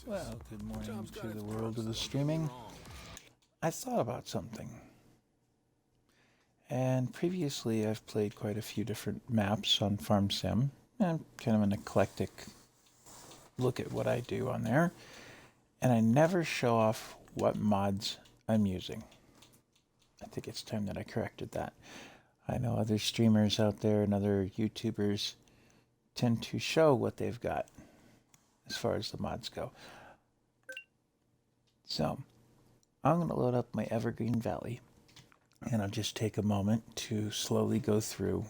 Well, good morning to the world of the streaming. I thought about something. And previously, I've played quite a few different maps on Farm Sim. And kind of an eclectic look at what I do on there. And I never show off what mods I'm using. I think it's time that I corrected that. I know other streamers out there and other YouTubers tend to show what they've got as far as the mods go. So, I'm going to load up my Evergreen Valley. And I'll just take a moment to slowly go through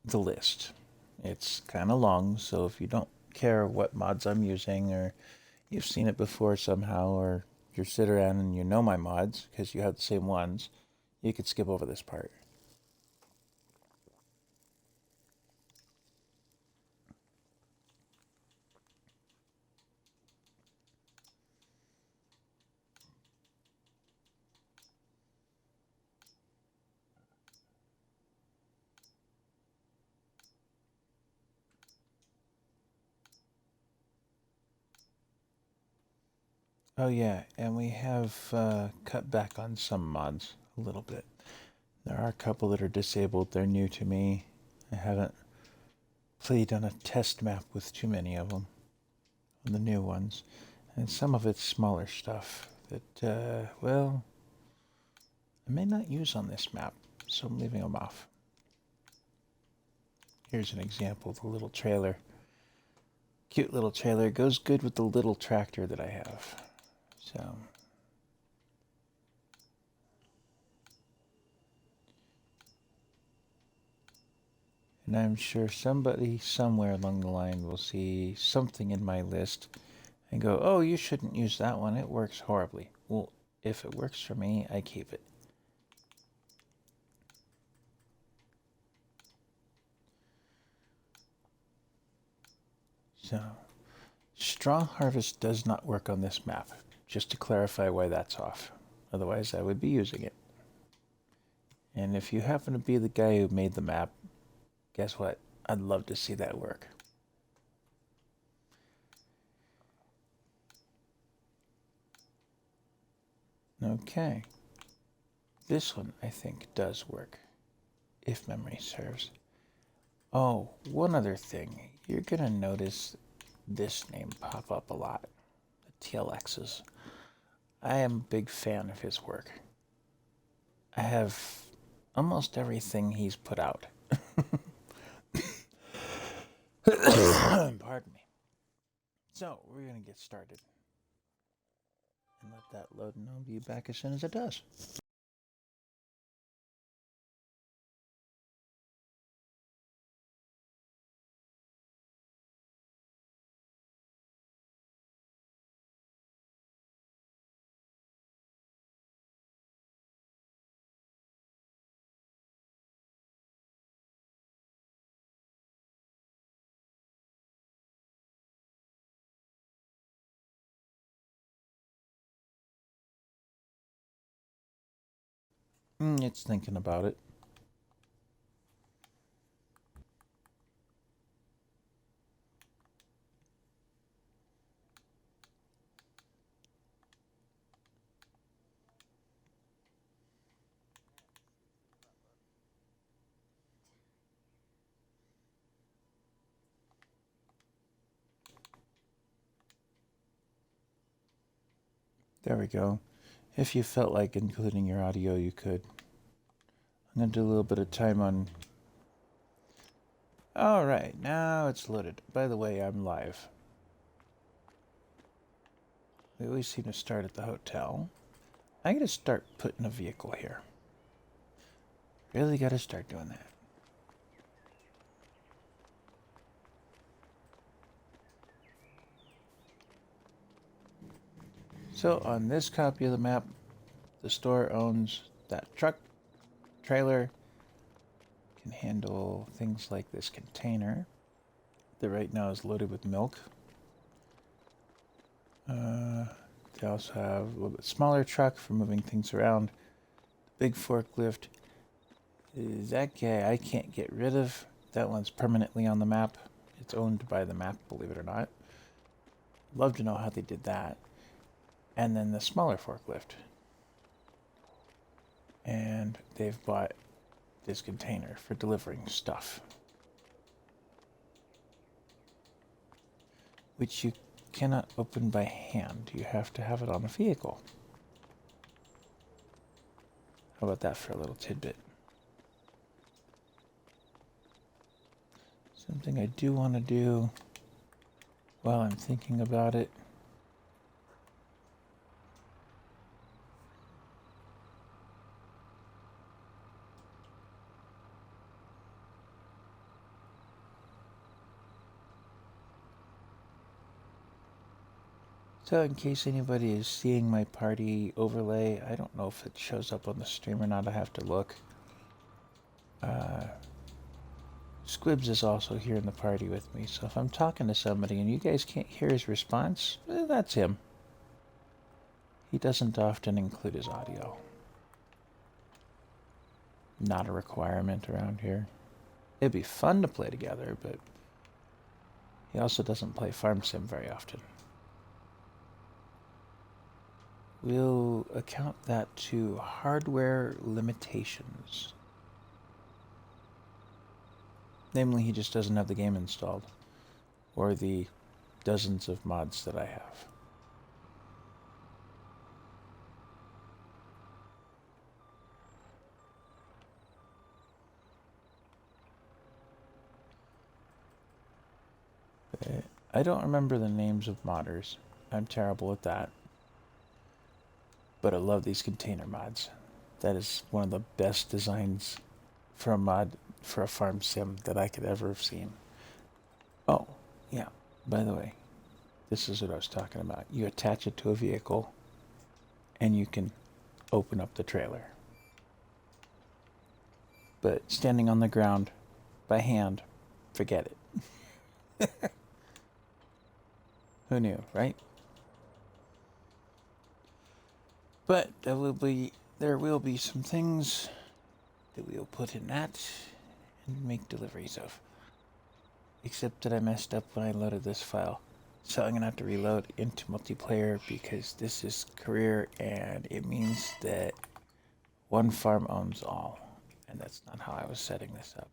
the list. It's kind of long, so if you don't care what mods I'm using, or you've seen it before somehow, or you sit around and you know my mods because you have the same ones, you could skip over this part. Oh yeah, and we have cut back on some mods a little bit. There are a couple that are disabled. They're new to me. I haven't played on a test map with too many of them, on the new ones. And some of it's smaller stuff that, well, I may not use on this map, so I'm leaving them off. Here's an example of the little trailer. Cute little trailer. Goes good with the little tractor that I have. So, and I'm sure somebody somewhere along the line will see something in my list and go, oh, you shouldn't use that one. It works horribly. Well, if it works for me, I keep it. So, straw harvest does not work on this map, just to clarify why that's off. Otherwise, I would be using it. And if you happen to be the guy who made the map, guess what? I'd love to see that work. Okay. This one, I think, does work, if memory serves. Oh, one other thing. You're going to notice this name pop up a lot. The TLXs. I am a big fan of his work. I have almost everything he's put out. Pardon me. So, we're going to get started. And let that load, and I'll be back as soon as it does. It's thinking about it. There we go. If you felt like including your audio, you could. I'm going to do a little bit of time on... Alright, now it's loaded. By the way, I'm live. We always seem to start at the hotel. I gotta start putting a vehicle here. Really gotta start doing that. So on this copy of the map, the store owns that truck, trailer, can handle things like this container that right now is loaded with milk. They also have a little bit smaller truck for moving things around. Big forklift. That guy I can't get rid of. That one's permanently on the map. It's owned by the map, believe it or not. Love to know how they did that. And then the smaller forklift. And they've bought this container for delivering stuff, which you cannot open by hand. You have to have it on a vehicle. How about that for a little tidbit? Something I do want to do while I'm thinking about it. So in case anybody is seeing my party overlay, I don't know if it shows up on the stream or not. I have to look. Squibs is also here in the party with me, so if I'm talking to somebody and you guys can't hear his response, that's him. He doesn't often include his audio. Not a requirement around here. It'd be fun to play together, but he also doesn't play Farm Sim very often. We'll account that to hardware limitations. Namely, he just doesn't have the game installed, or the dozens of mods that I have. I don't remember the names of modders. I'm terrible at that. But I love these container mods. That is one of the best designs for a mod for a farm sim that I could ever have seen. Oh, yeah. By the way, this is what I was talking about. You attach it to a vehicle and you can open up the trailer. But standing on the ground by hand, forget it. Who knew, right? But there will be some things that we'll put in that and make deliveries of. Except that I messed up when I loaded this file. So I'm gonna have to reload into multiplayer because this is career and it means that one farm owns all. And that's not how I was setting this up.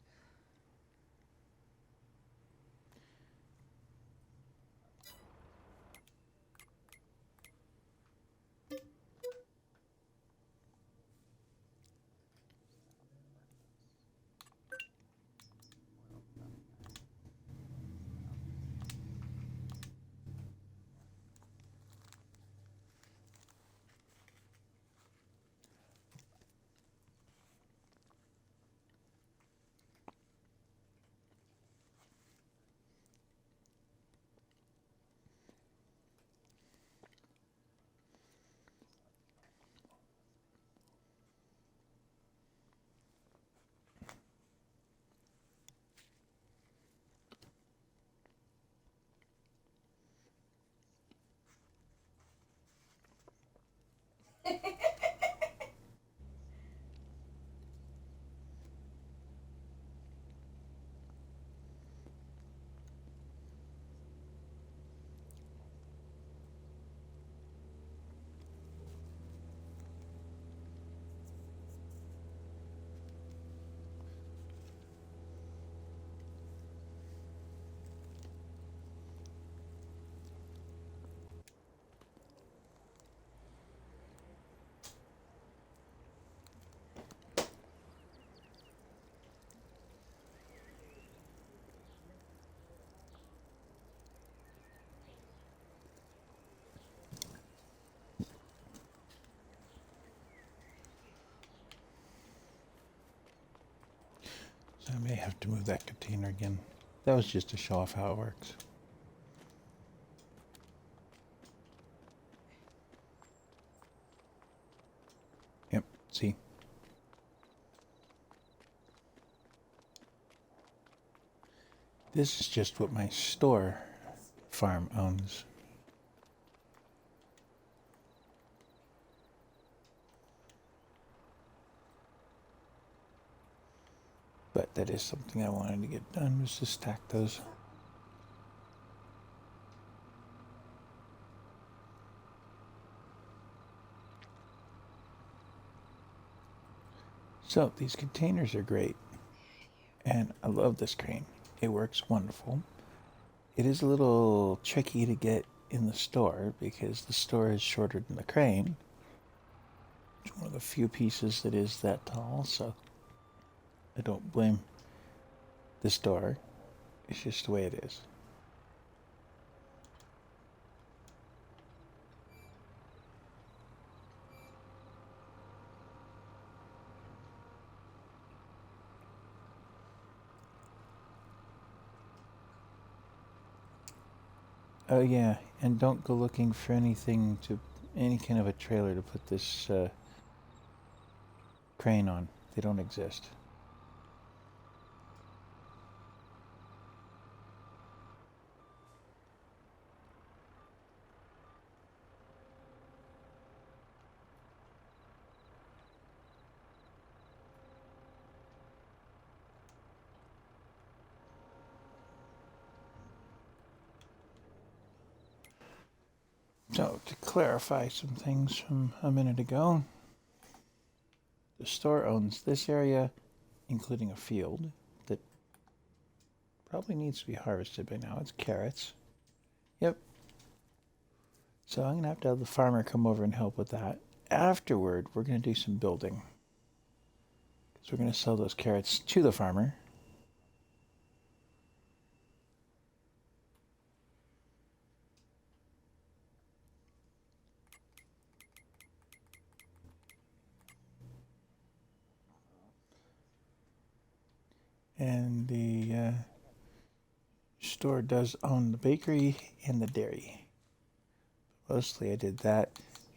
So I may have to move that container again. That was just to show off how it works. Yep, see? This is just what my store farm owns. But that is something I wanted to get done, was to stack those. So these containers are great, and I love this crane. It works wonderful. It is a little tricky to get in the store because the store is shorter than the crane. It's one of the few pieces that is that tall, so I don't blame the store. It's just the way it is. Oh yeah, and don't go looking for any kind of a trailer to put this crane on. They don't exist. So, to clarify some things from a minute ago, the store owns this area, including a field that probably needs to be harvested by now. It's carrots. Yep. So, I'm going to have the farmer come over and help with that. Afterward, we're going to do some building. So, we're going to sell those carrots to the farmer. And the store does own the bakery and the dairy. Mostly I did that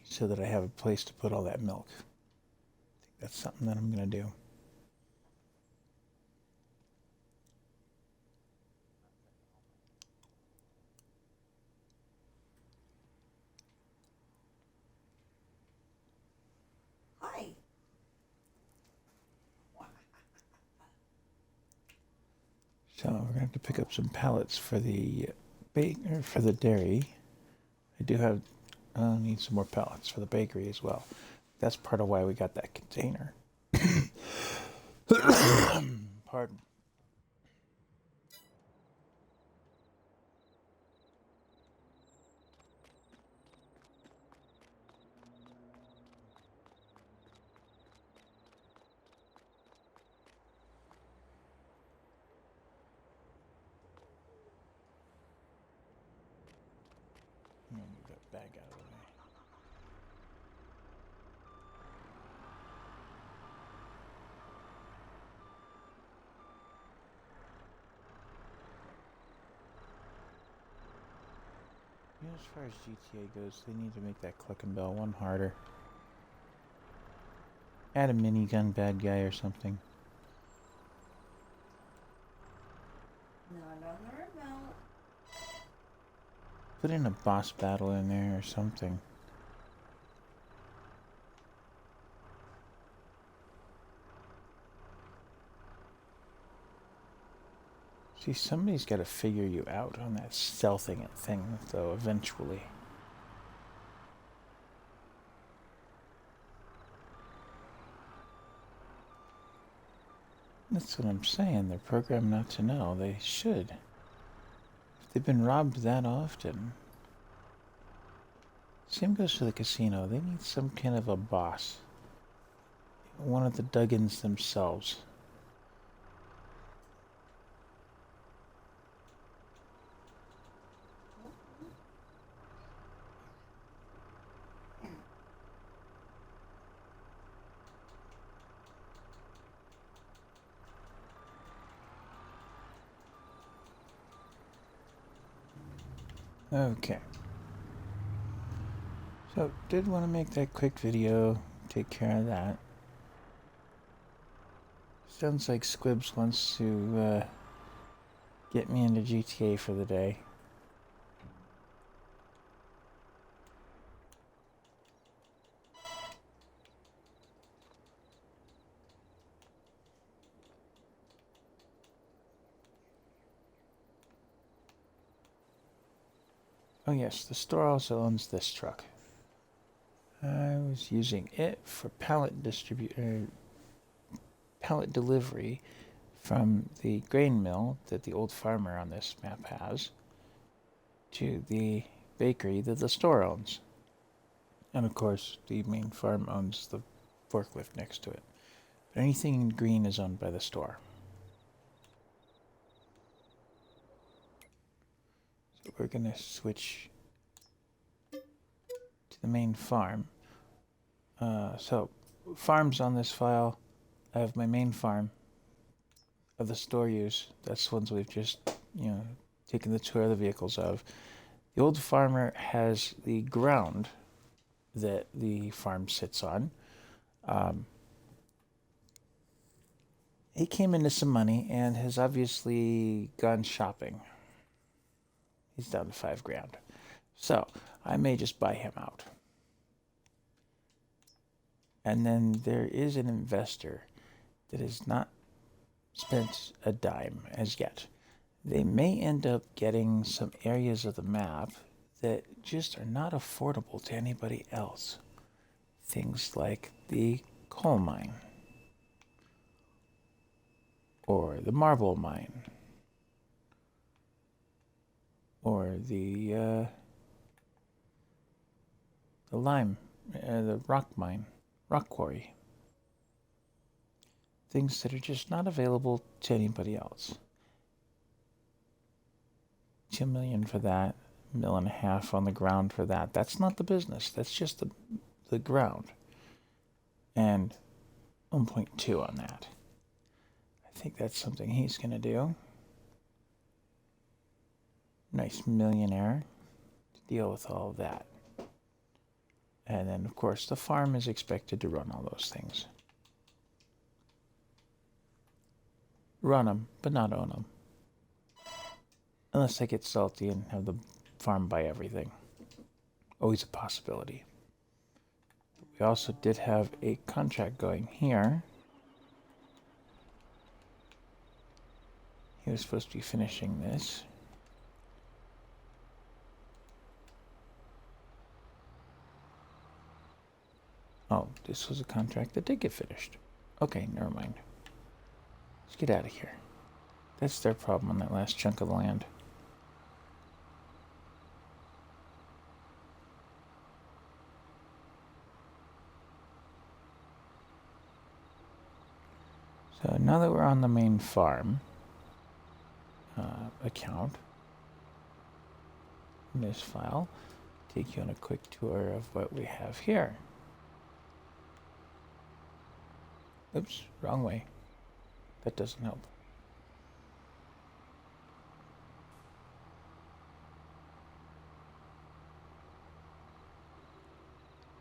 so that I have a place to put all that milk. I think that's something that I'm going to do. Hi. So we're gonna have to pick up some pallets for the for the dairy. I do have need some more pallets for the bakery as well. That's part of why we got that container. Pardon. I'm gonna move that bag out of the way. You know, as far as GTA goes, they need to make that Cluck and Bell one harder. Add a minigun bad guy or something. Not on the remote. Put in a boss battle in there or something. See, somebody's got to figure you out on that stealthing it thing, though, eventually. That's what I'm saying. They're programmed not to know. They should. If they've been robbed that often. Same goes for the casino. They need some kind of a boss. One of the Duggins themselves. Okay. So, did want to make that quick video, take care of that. Sounds like Squibs wants to get me into GTA for the day. Oh yes, the store also owns this truck. I was using it for pallet pallet delivery from the grain mill that the old farmer on this map has to the bakery that the store owns. And of course, the main farm owns the forklift next to it. But anything in green is owned by the store. So we're going to switch to the main farm. So farms on this file, I have my main farm of the store use. That's the ones we've just, taken the tour of the vehicles of. The old farmer has the ground that the farm sits on. He came into some money and has obviously gone shopping. He's down to $5,000. So I may just buy him out. And then there is an investor that has not spent a dime as yet. They may end up getting some areas of the map that just are not affordable to anybody else. Things like the coal mine, or the marble mine, or the rock mine, rock quarry. Things that are just not available to anybody else. $2 million for that, $1.5 million on the ground for that. That's not the business. That's just the ground. And 1.2 on that. I think that's something he's going to do. Nice millionaire to deal with all of that. And then, of course, the farm is expected to run all those things. Run them, but not own them. Unless I get salty and have the farm buy everything. Always a possibility. We also did have a contract going here. He was supposed to be finishing this. Oh, this was a contract that did get finished. Okay, never mind. Let's get out of here. That's their problem on that last chunk of land. So now that we're on the main farm account, in this file, take you on a quick tour of what we have here. Oops, wrong way. That doesn't help.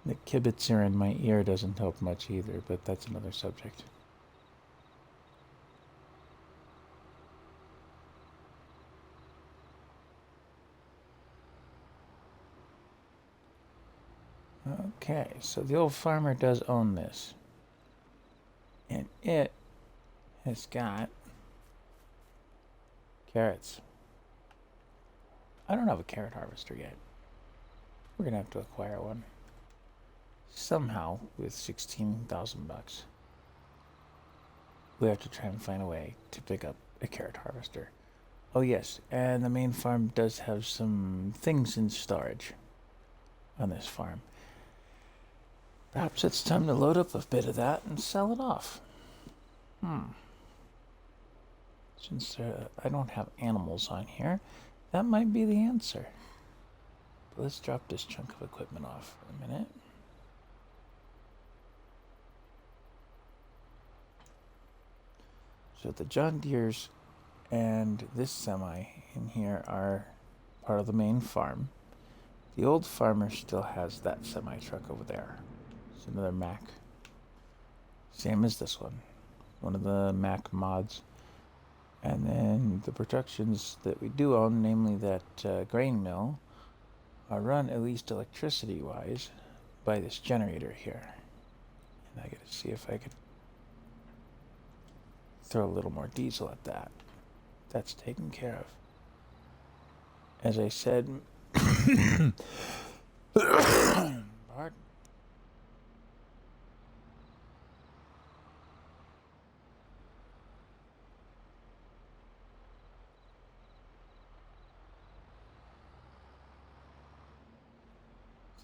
The kibitzer in my ear doesn't help much either, but that's another subject. Okay, so the old farmer does own this. And it has got carrots. I don't have a carrot harvester yet. We're gonna have to acquire one. Somehow, with $16,000. We have to try and find a way to pick up a carrot harvester. Oh yes, and the main farm does have some things in storage on this farm. Perhaps it's time to load up a bit of that and sell it off. Since I don't have animals on here, that might be the answer. But let's drop this chunk of equipment off for a minute. So the John Deere's and this semi in here are part of the main farm. The old farmer still has that semi truck over there. It's another Mack. Same as this one. One of the Mack mods. And then the productions that we do own, namely that grain mill, are run, at least electricity-wise, by this generator here. And I gotta see if I could throw a little more diesel at that. That's taken care of. As I said, pardon.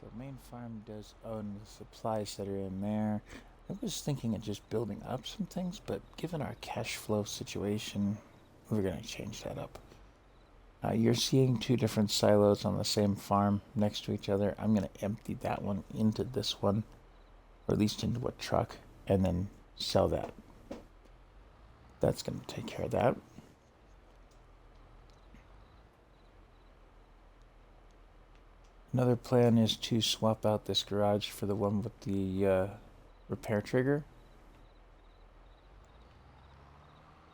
So main farm does own the supplies that are in there. I was thinking of just building up some things, but given our cash flow situation, we're going to change that up. You're seeing two different silos on the same farm next to each other. I'm going to empty that one into this one, or at least into a truck, and then sell that. That's going to take care of that. Another plan is to swap out this garage for the one with the repair trigger.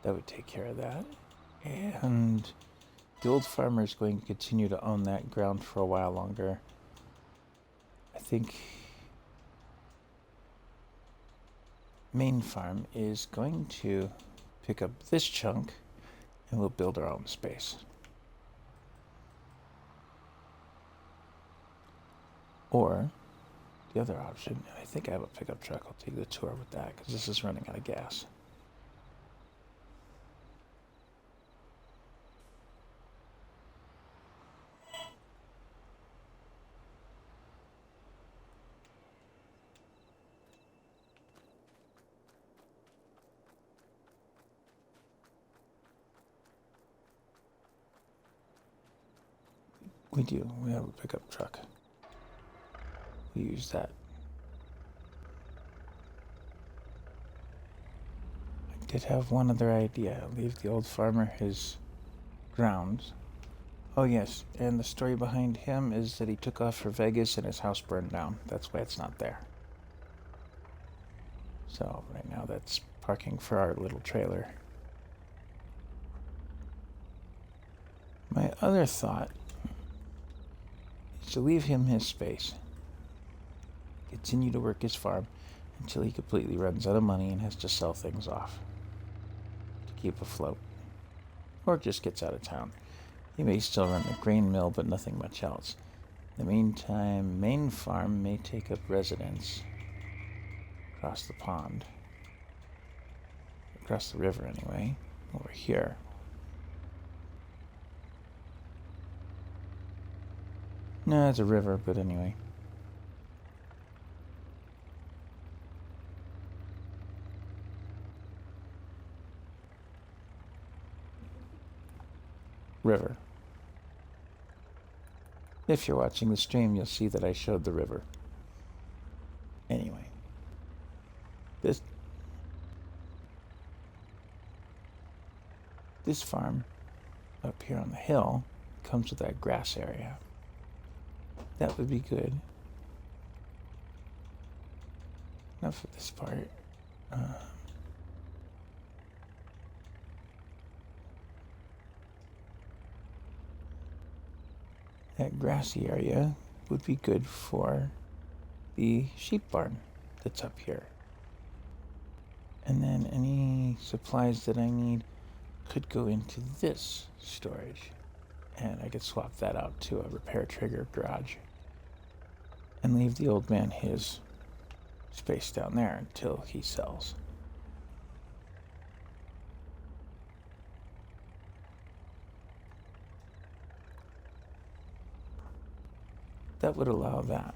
That would take care of that. And the old farmer is going to continue to own that ground for a while longer. I think main farm is going to pick up this chunk and we'll build our own space. Or the other option, I think I have a pickup truck. I'll take the tour with that because this is running out of gas. We do. We have a pickup truck. We use that. I did have one other idea. Leave the old farmer his grounds. Oh yes, and the story behind him is that he took off for Vegas and his house burned down. That's why it's not there. So right now that's parking for our little trailer. My other thought is to leave him his space. Continue to work his farm until he completely runs out of money and has to sell things off to keep afloat. Or just gets out of town. He may still run the grain mill, but nothing much else. In the meantime, main farm may take up residence across the pond. Across the river, anyway. Over here. No, it's a river, but anyway. River. If you're watching the stream, you'll see that I showed the river. Anyway. This farm up here on the hill comes with that grass area. That would be good. Enough of this part. That grassy area would be good for the sheep barn that's up here. And then any supplies that I need could go into this storage. And I could swap that out to a repair trigger garage. And leave the old man his space down there until he sells. That would allow that.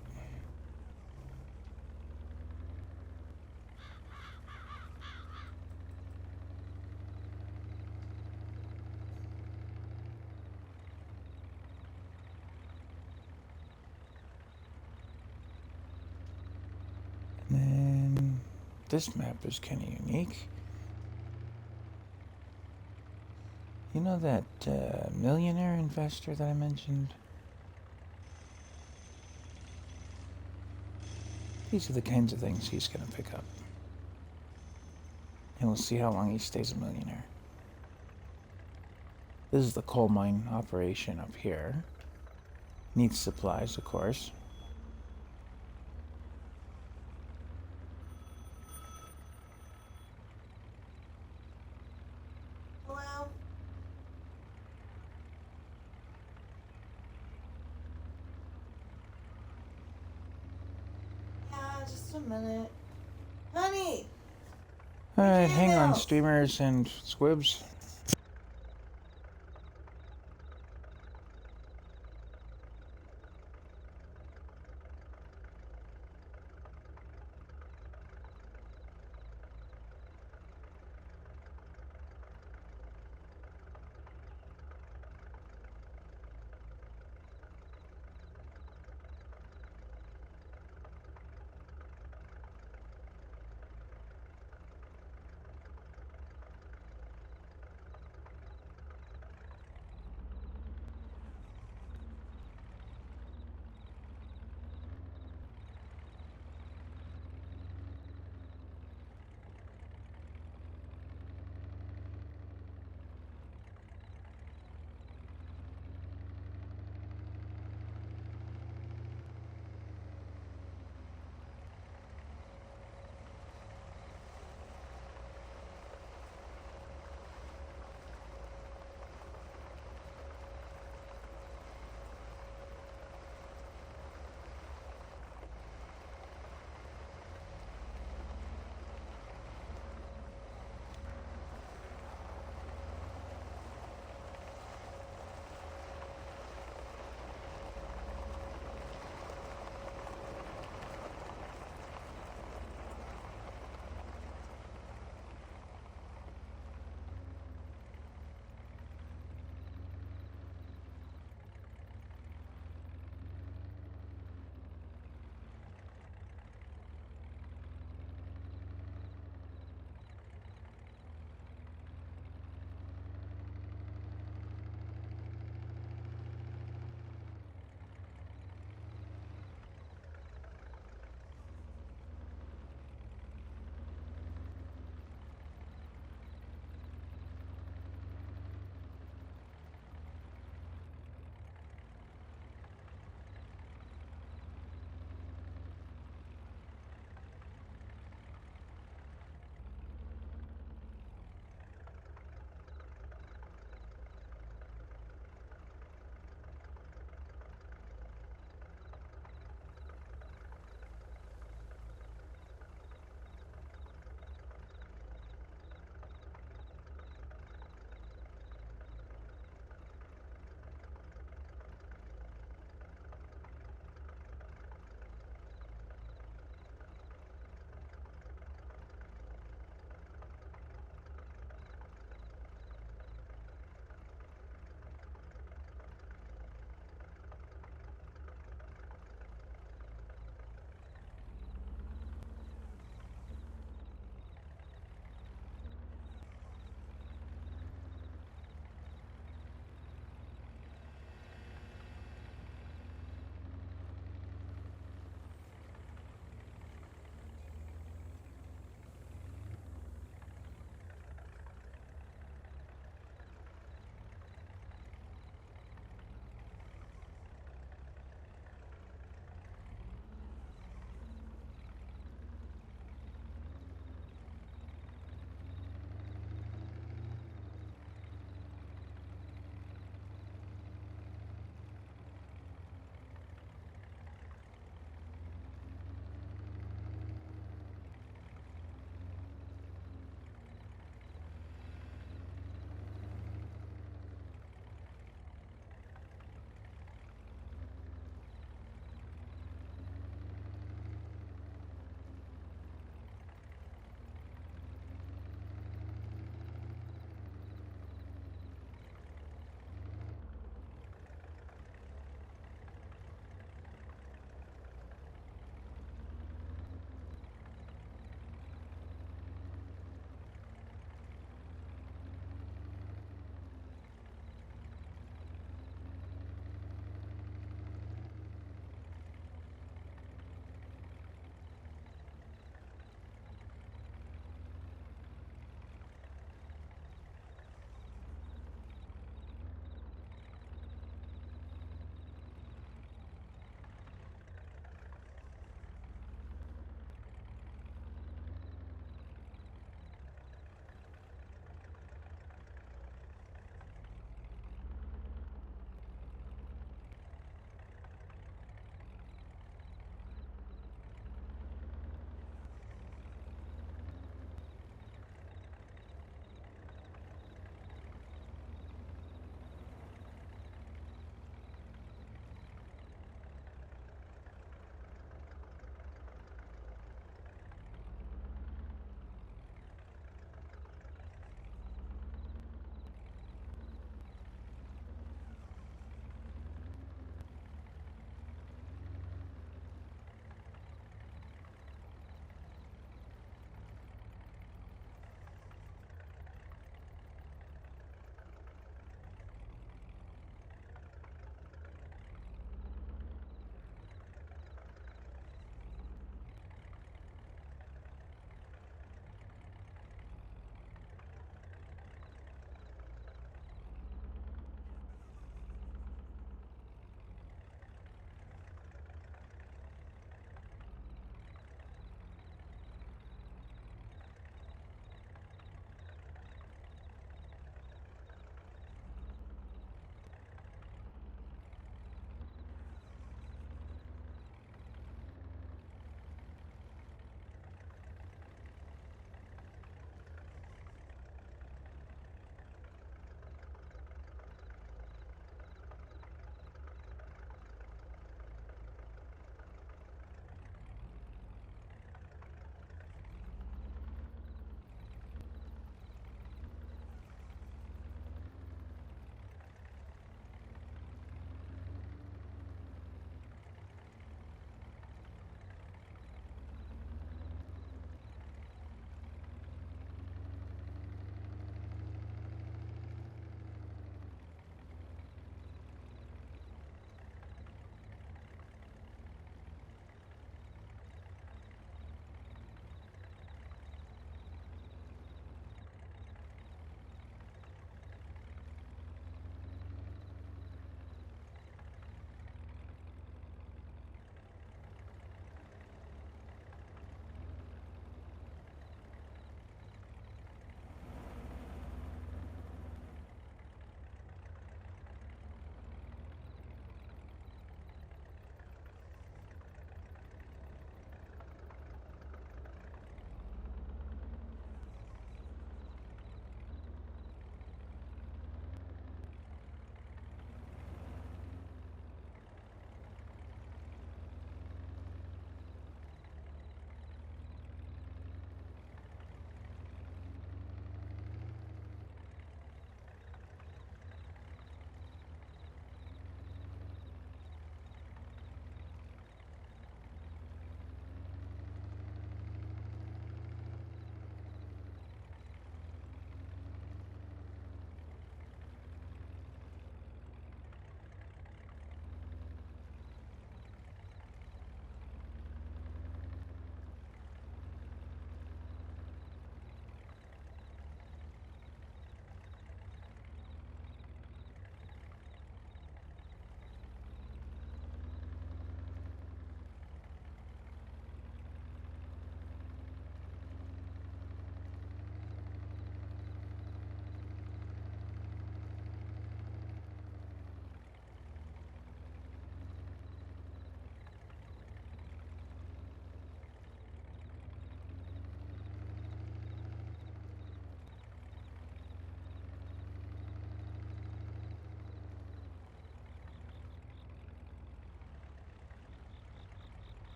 And then this map is kind of unique. You know that millionaire investor that I mentioned? These are the kinds of things he's going to pick up. And we'll see how long he stays a millionaire. This is the coal mine operation up here. Needs supplies, of course. Hello? Yeah, just a minute. Honey! Alright, hang on, Emails. streamers and squibs.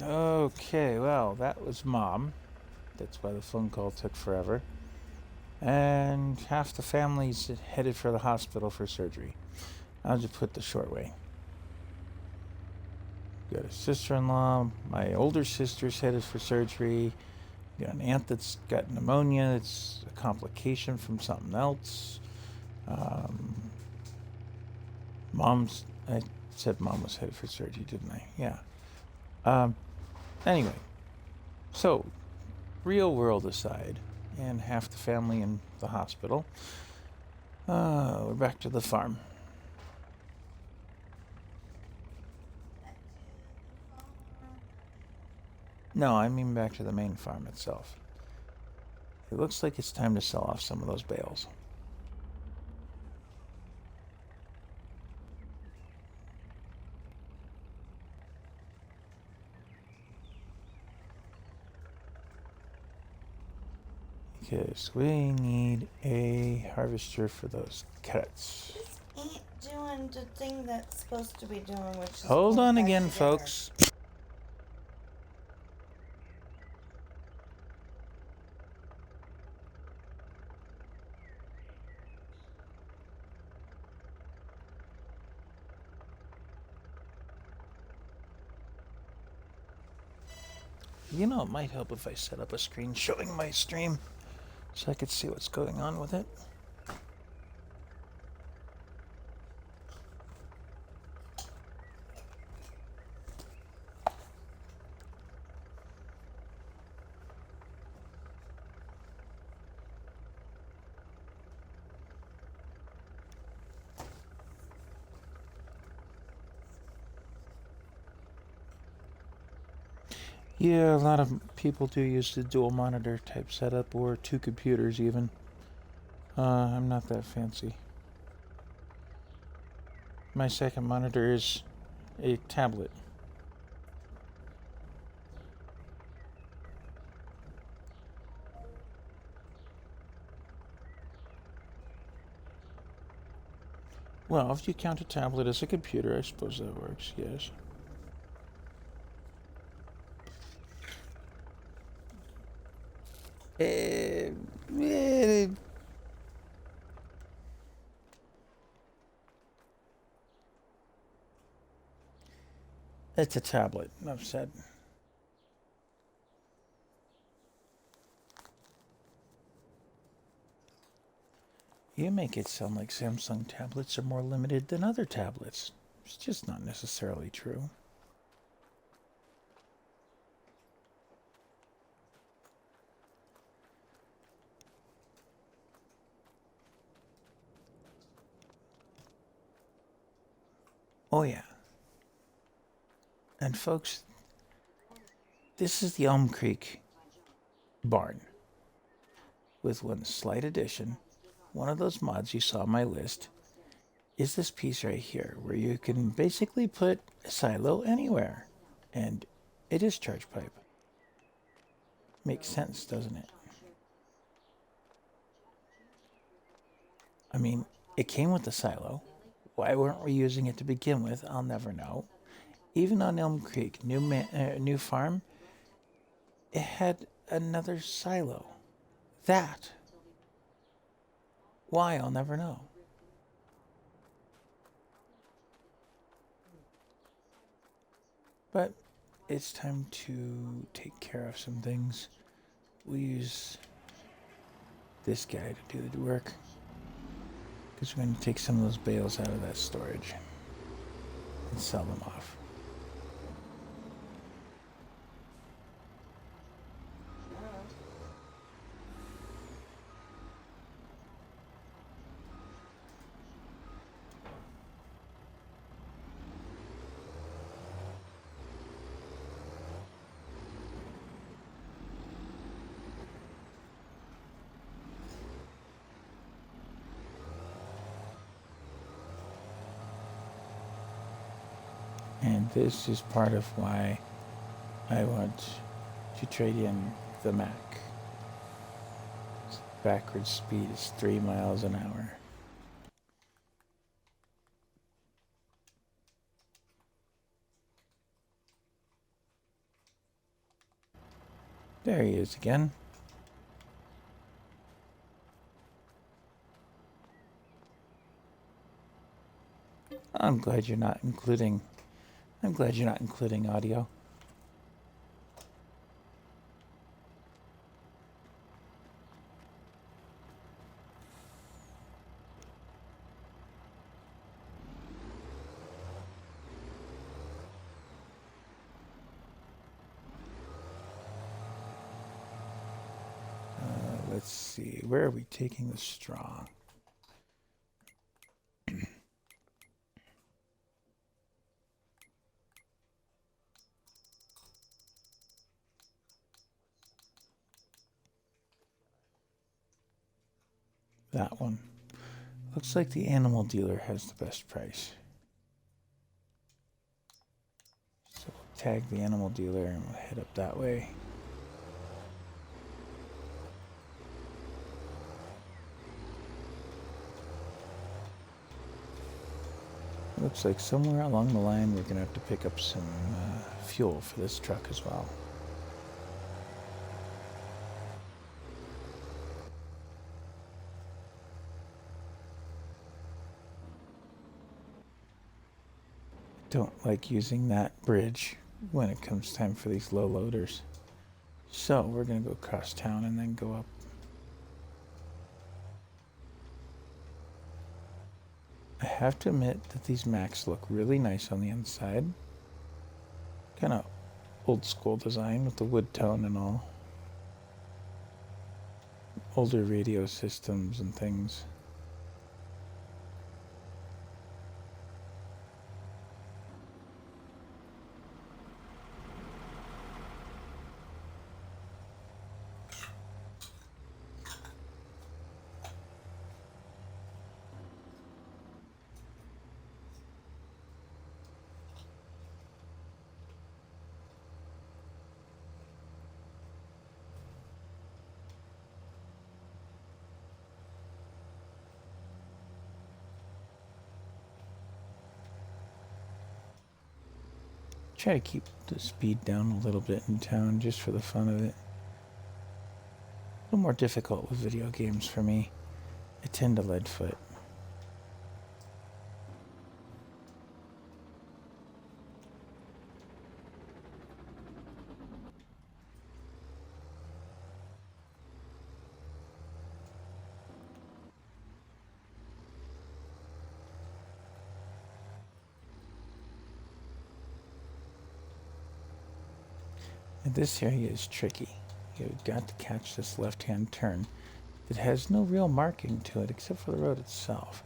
Okay, well, that was Mom. That's why the phone call took forever. And half the family's headed for the hospital for surgery. I'll just put the short way. Got a sister-in-law. My older sister's headed for surgery. Got an aunt that's got pneumonia. It's a complication from something else. Mom's. I said Mom was headed for surgery, didn't I? Yeah. Anyway, so real world aside, and half the family in the hospital. We're back to the farm. No, I mean back to the main farm itself. It looks like it's time to sell off some of those bales. Because we need a harvester for those carrots. Ain't doing the thing that's supposed to be doing, which is Hold pull on back again, together. folks. You know, it might help if I set up a screen showing my stream so I could see what's going on with it. Yeah, a lot of people do use the dual monitor type setup or two computers even. I'm not that fancy. My second monitor is a tablet. Well, if you count a tablet as a computer, I suppose that works, yes. Eh, eh, it's a tablet, enough said. You make it sound like Samsung tablets are more limited than other tablets. It's just not necessarily true. Oh, yeah. And folks, this is the Elm Creek barn with one slight addition. One of those mods you saw on my list is this piece right here where you can basically put a silo anywhere and a discharge pipe. Makes sense, doesn't it? I mean, it came with the silo. Why weren't we using it to begin with? I'll never know. Even on Elm Creek, new farm, it had another silo. That. Why? I'll never know. But it's time to take care of some things. We'll use this guy to do the work. Because we're going to take some of those bales out of that storage and sell them off. And this is part of why I want to trade in the Mac. Backwards speed is 3 miles an hour. There he is again. I'm glad you're not including audio. Let's see, where are we taking the straw? That one. Looks like the animal dealer has the best price. So we'll tag the animal dealer and we'll head up that way. Looks like somewhere along the line we're going to have to pick up some fuel for this truck as well. Don't like using that bridge when it comes time for these low loaders. So we're going to go across town and then go up. I have to admit that these Macs look really nice on the inside. Kind of old school design with the wood tone and all. Older radio systems and things. Try to keep the speed down a little bit in town just for the fun of it. A little more difficult with video games for me. I tend to lead foot. And this area is tricky. You've got to catch this left-hand turn that has no real marking to it except for the road itself.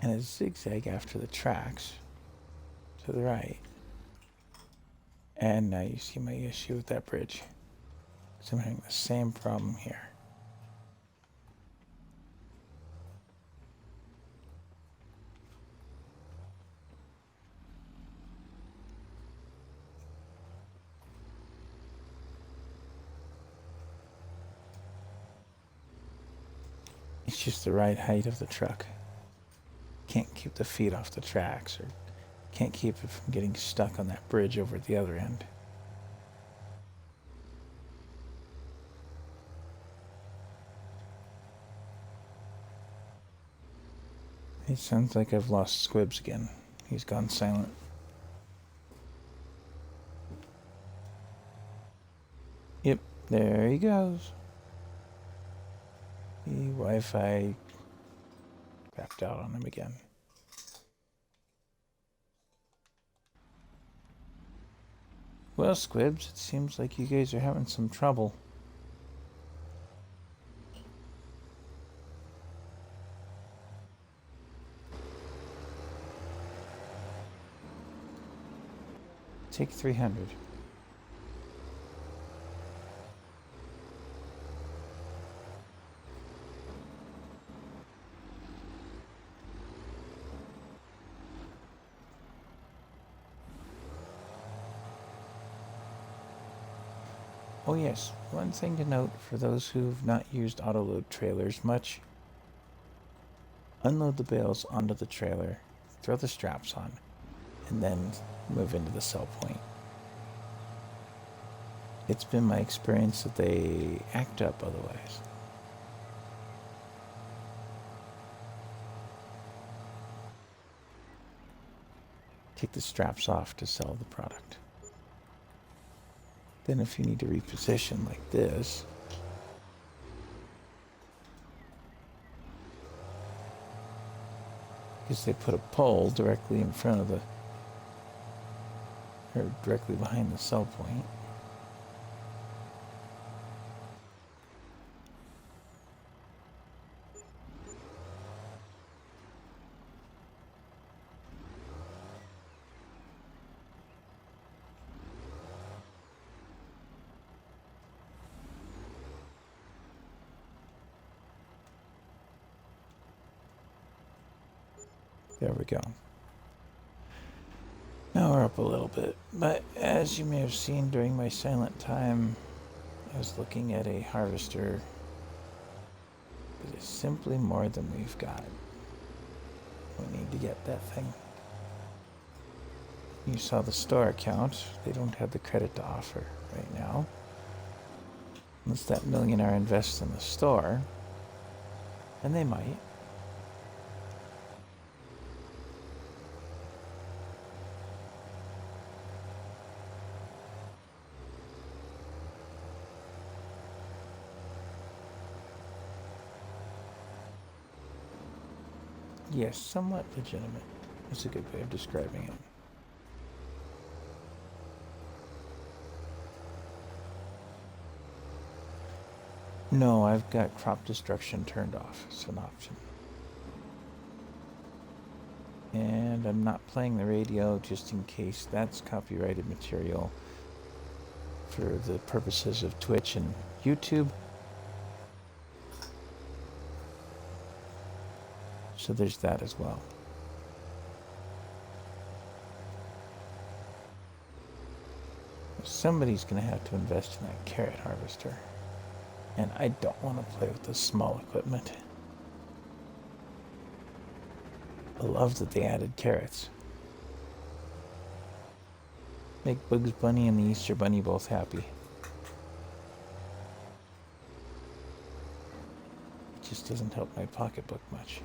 And a zigzag after the tracks to the right. And now you see my issue with that bridge. So I'm having the same problem here. It's just the right height of the truck. Can't keep the feet off the tracks, or can't keep it from getting stuck on that bridge over at the other end. It sounds like I've lost Squibs again. He's gone silent. Yep, there he goes. The Wi-Fi crapped out on him again. Well, Squibs, it seems like you guys are having some trouble. Take 300. Oh yes, one thing to note for those who've not used autoload trailers much. Unload the bales onto the trailer, throw the straps on, and then move into the sell point. it's been my experience that they act up otherwise. Take the straps off to sell the product. Then if you need to reposition like this, because they put a pole directly in front of the, or directly behind the sell point. There we go. Now we're up a little bit, but as you may have seen during my silent time, I was looking at a harvester that is simply more than we've got. We need to get that thing. You saw the store account. They don't have the credit to offer right now. Unless that millionaire invests in the store, and they might. Yes, somewhat legitimate. That's a good way of describing it. No, I've got crop destruction turned off. It's an option. And I'm not playing the radio just in case that's copyrighted material for the purposes of Twitch and YouTube. So there's that as well. Somebody's going to have to invest in that carrot harvester. And I don't want to play with the small equipment. I love that they added carrots. Make Bugs Bunny and the Easter Bunny both happy. It just doesn't help my pocketbook much.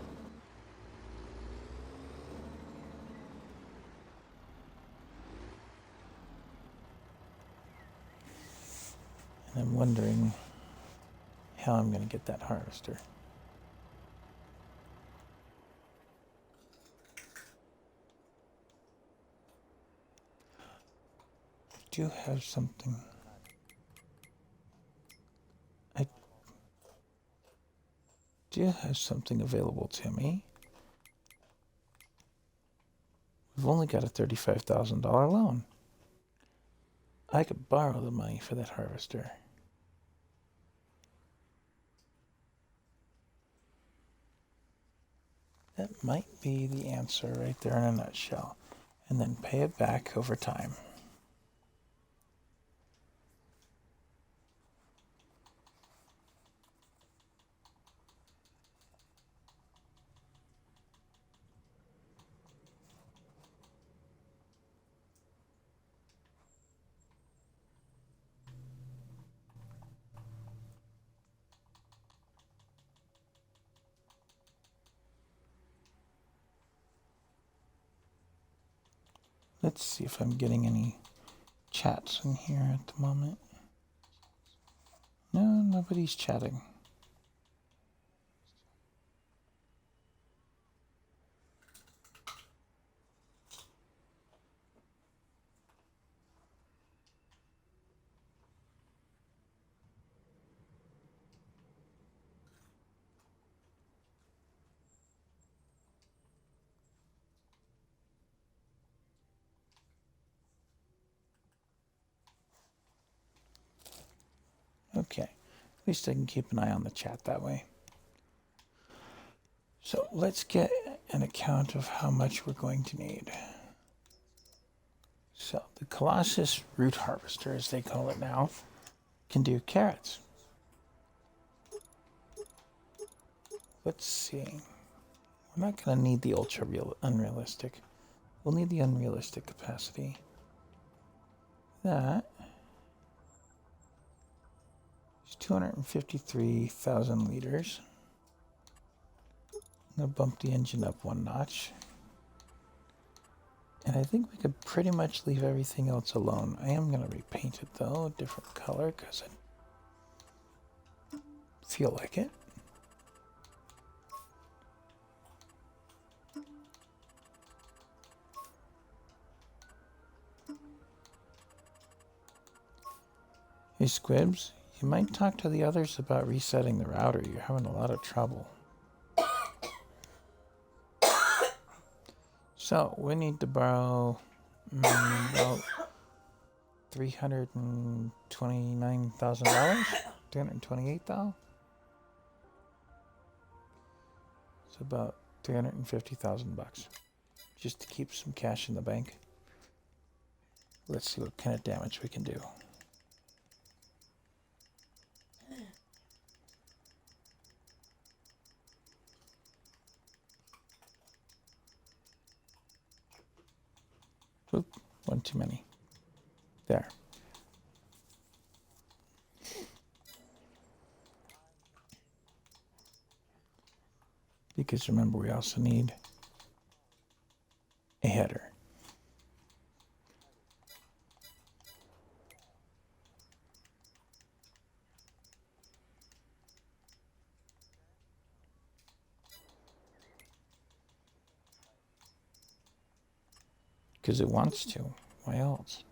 And I'm wondering how I'm going to get that harvester. I do have something. I do have something available to me. We've only got a $35,000 loan. I could borrow the money for that harvester. That might be the answer right there in a nutshell. And then pay it back over time. Let's see if I'm getting any chats in here at the moment. No, nobody's chatting. Okay, at least I can keep an eye on the chat that way. So let's get an account of how much we're going to need. So the Colossus root harvester, as they call it now, can do carrots. Let's see. We're not going to need the ultra unrealistic. We'll need the unrealistic capacity. That. It's 253,000 liters. I'm going to bump the engine up one notch. And I think we could pretty much leave everything else alone. I am going to repaint it though, a different color, because I feel like it. Hey Squibs, you might talk to the others about resetting the router. You're having a lot of trouble. So, we need to borrow about $329,000? $328,000? It's about $350,000 just to keep some cash in the bank. Let's see what kind of damage we can do. Oop, one too many. There. Because remember, we also need a header. Because it wants to. Why else?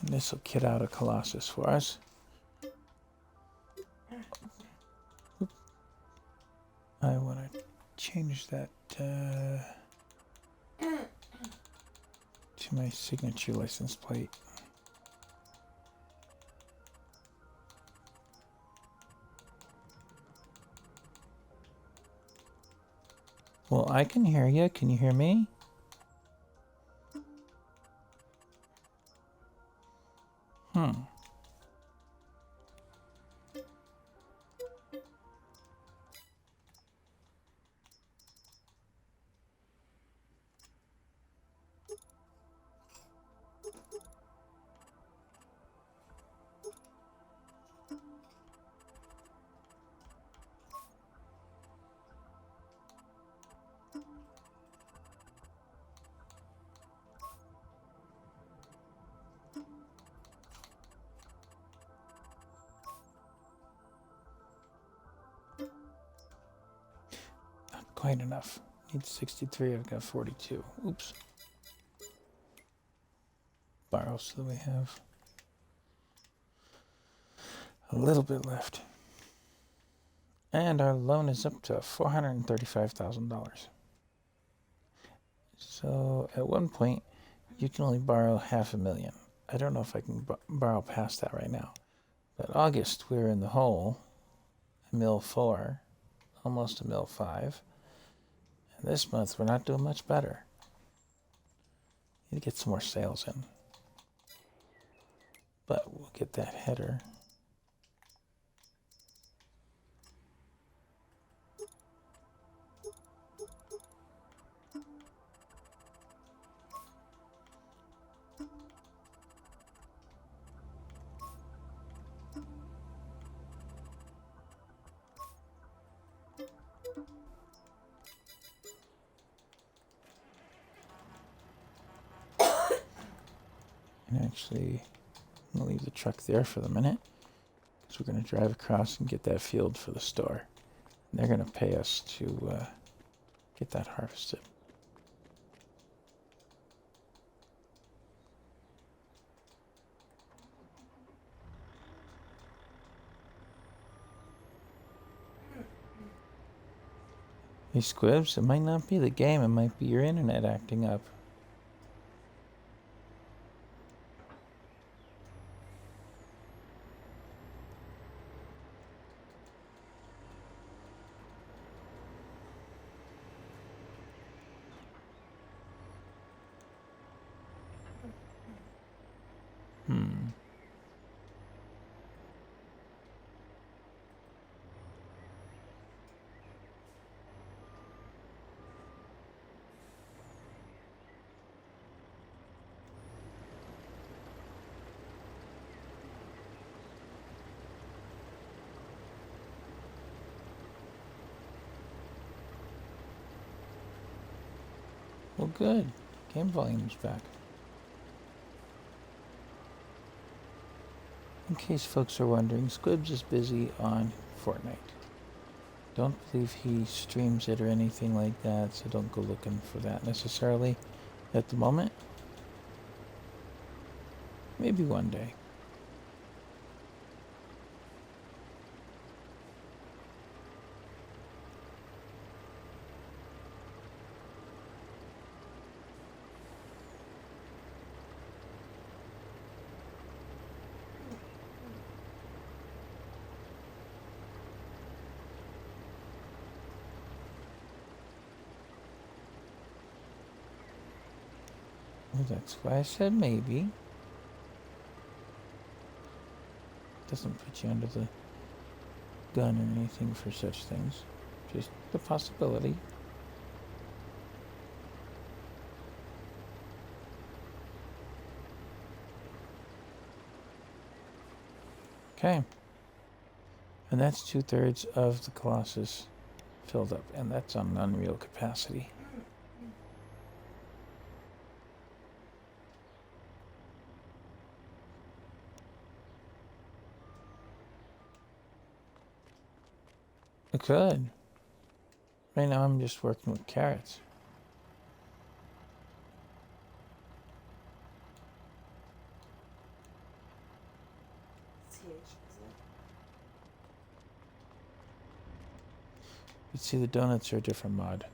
And this will kit out a Colossus for us. Oop. I want to change that to my signature license plate. Well, I can hear you. Can you hear me? Not quite enough. Need 63. I've got 42. Oops. Borrow so that we have a little bit left. And our loan is up to $435,000. So at one point, you can only borrow $500,000. I don't know if I can borrow past that right now. But August, we're in the hole, $1.4 million, almost $1.5 million. And this month, we're not doing much better. Need to get some more sales in. But we'll get that header. And actually, I'm going to leave the truck there for the minute, because we're going to drive across and get that field for the store. And they're going to pay us to get that harvested. Hey Squibs, it might not be the game, it might be your internet acting up. Well, good. Game volume's back. In case folks are wondering, Squibs is busy on Fortnite. Don't believe he streams it or anything like that, so don't go looking for that necessarily at the moment. Maybe one day. Well, that's why I said maybe. Doesn't put you under the gun or anything for such things. Just the possibility. Okay. And that's 2/3 of the Colossus filled up, and that's on unreal capacity. It could. Right now I'm just working with carrots. It's huge, isn't it? But see, the donuts are a different mod.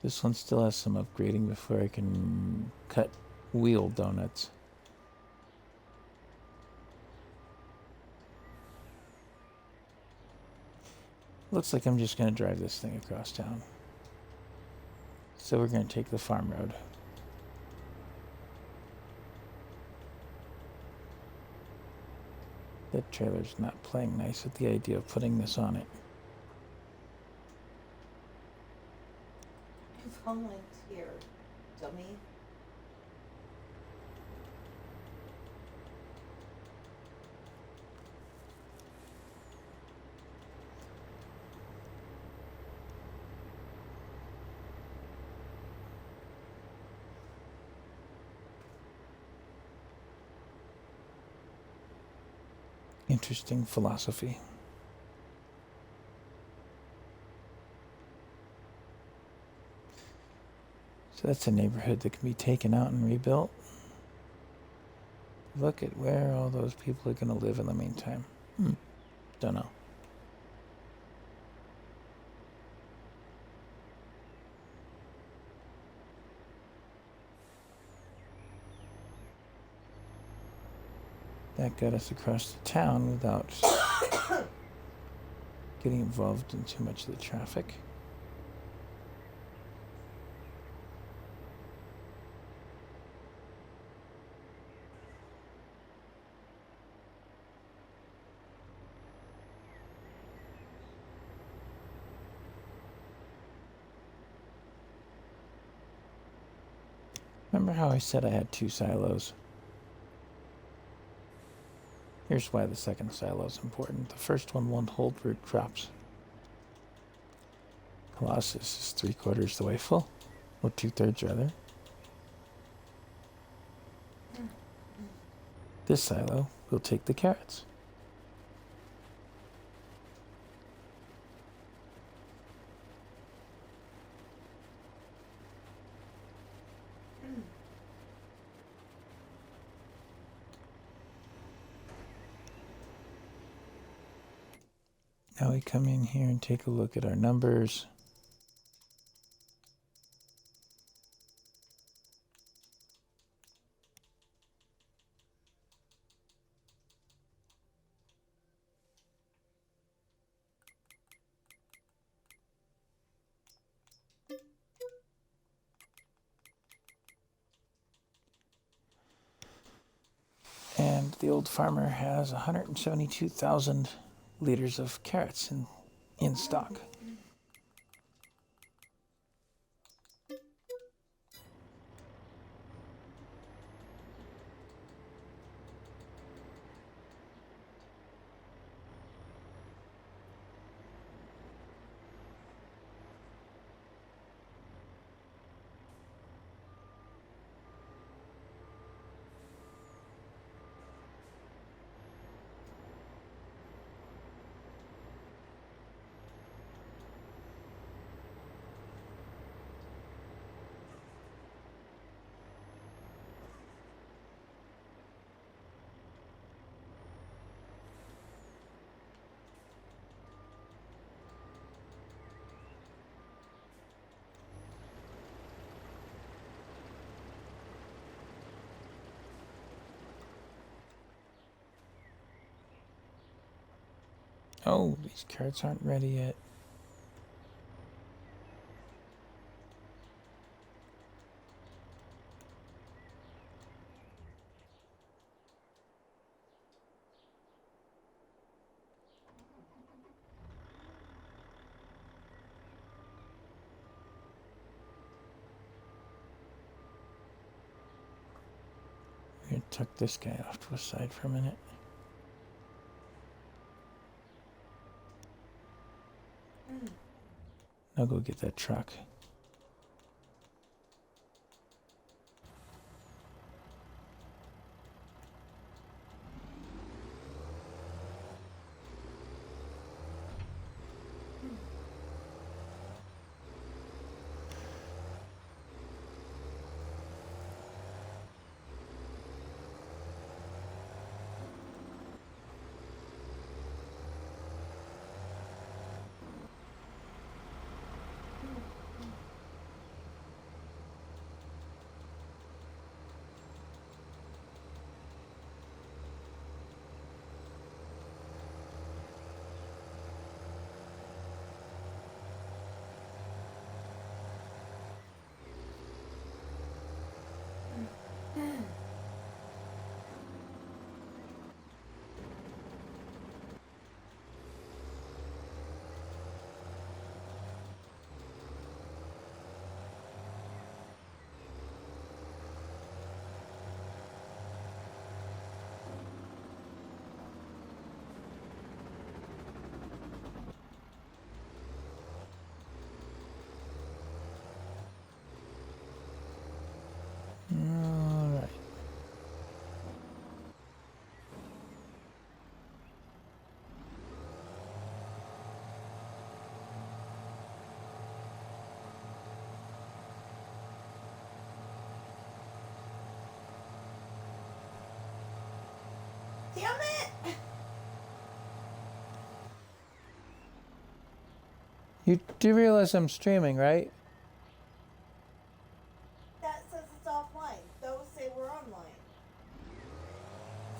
This one still has some upgrading before I can cut wheel donuts. Looks like I'm just going to drive this thing across town. So we're going to take the farm road. That trailer's not playing nice with the idea of putting this on it. If Homeland here, dummy. Interesting philosophy. So that's a neighborhood that can be taken out and rebuilt. Look at where all those people are going to live in the meantime. Don't know. That got us across the town without getting involved in too much of the traffic. Remember how I said I had 2 silos? Here's why the second silo is important. The first one won't hold root crops. Colossus is 3/4 the way full, or 2/3 rather. This silo will take the carrots. Now we come in here and take a look at our numbers. And the old farmer has 172,000 liters of carrots in stock. Oh, these carrots aren't ready yet. I'm going to tuck this guy off to the side for a minute. Now go get that truck. All right. Damn it! You do realize I'm streaming, right? That says it's offline. Those say we're online.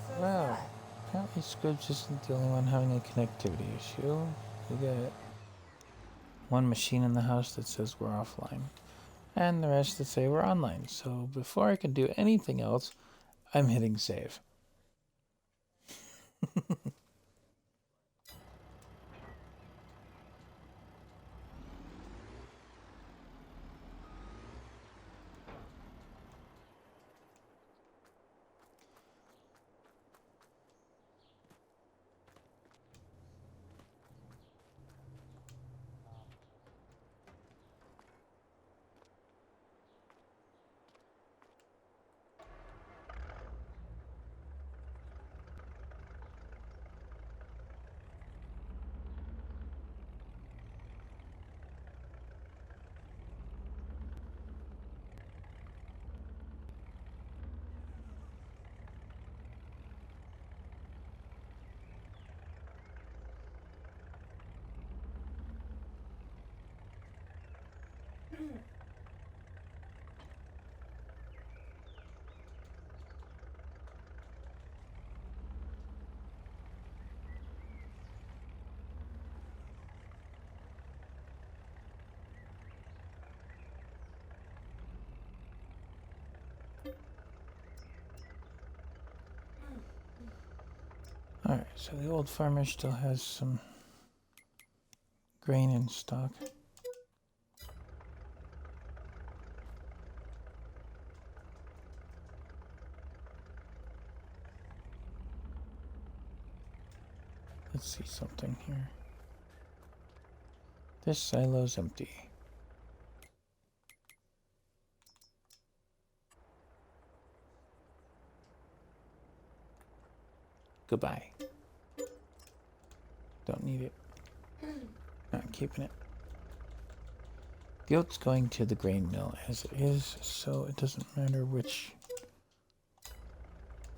So is Wow. that. Apparently Scribs isn't the only one having a connectivity issue. We got one machine in the house that says we're offline, and the rest that say we're online. So before I can do anything else, I'm hitting save. Alright, so the old farmer still has some grain in stock. Let's see something here. This silo's empty. Goodbye. Don't need it. Not keeping it. The oat's going to the grain mill as it is, so it doesn't matter which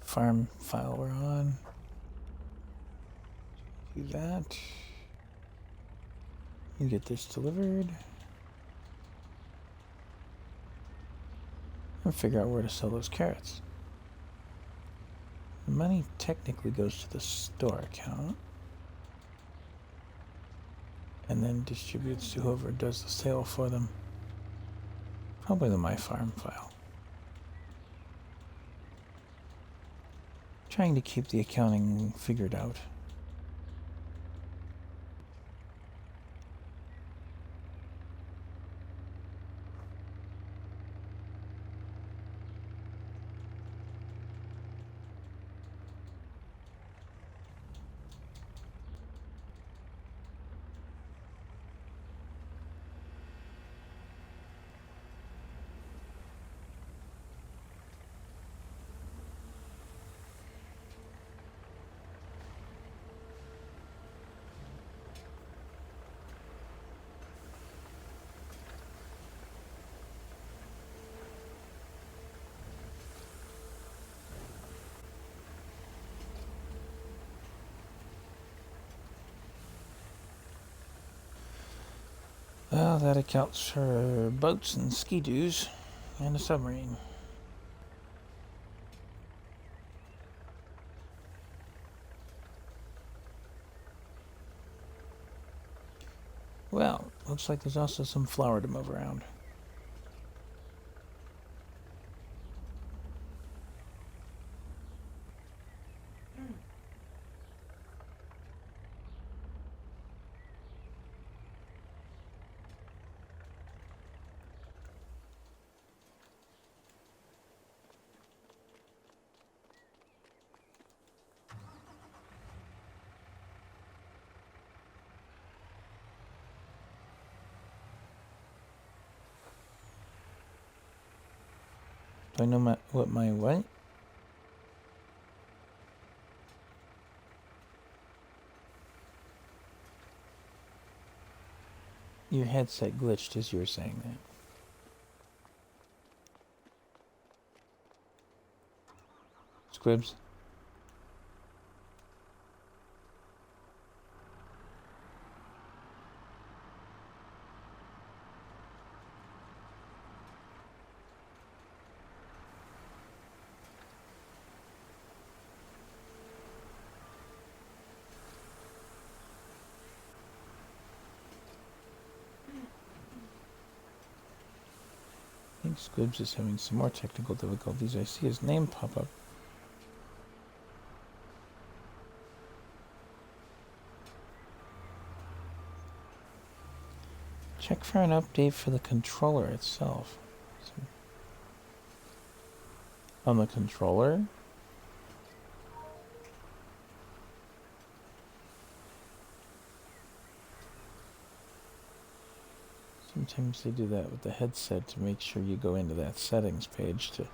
farm file we're on. Do that. You get this delivered. And figure out where to sell those carrots. The money technically goes to the store account. And then distributes to whoever does the sale for them. Probably the My Farm file. Trying to keep the accounting figured out. Well, that accounts for boats and ski-doos and a submarine. Well, looks like there's also some flour to move around. Do I know what my what? Your headset glitched as you were saying that. Squibs? I think Squibs is having some more technical difficulties. I see his name pop up. Check for an update for the controller itself. On the controller? Sometimes they do that with the headset to make sure you go into that settings page to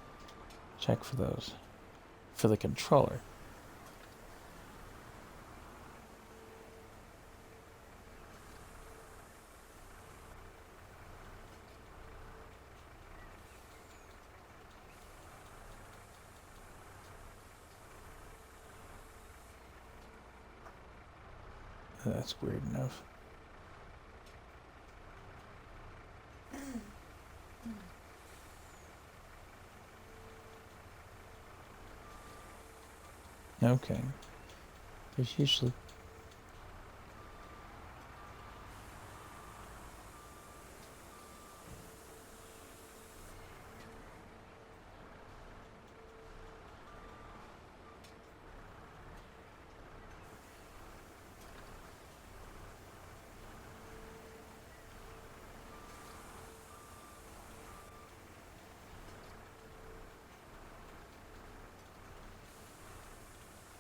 check for those. For the controller. That's weird enough. Okay. There's usually...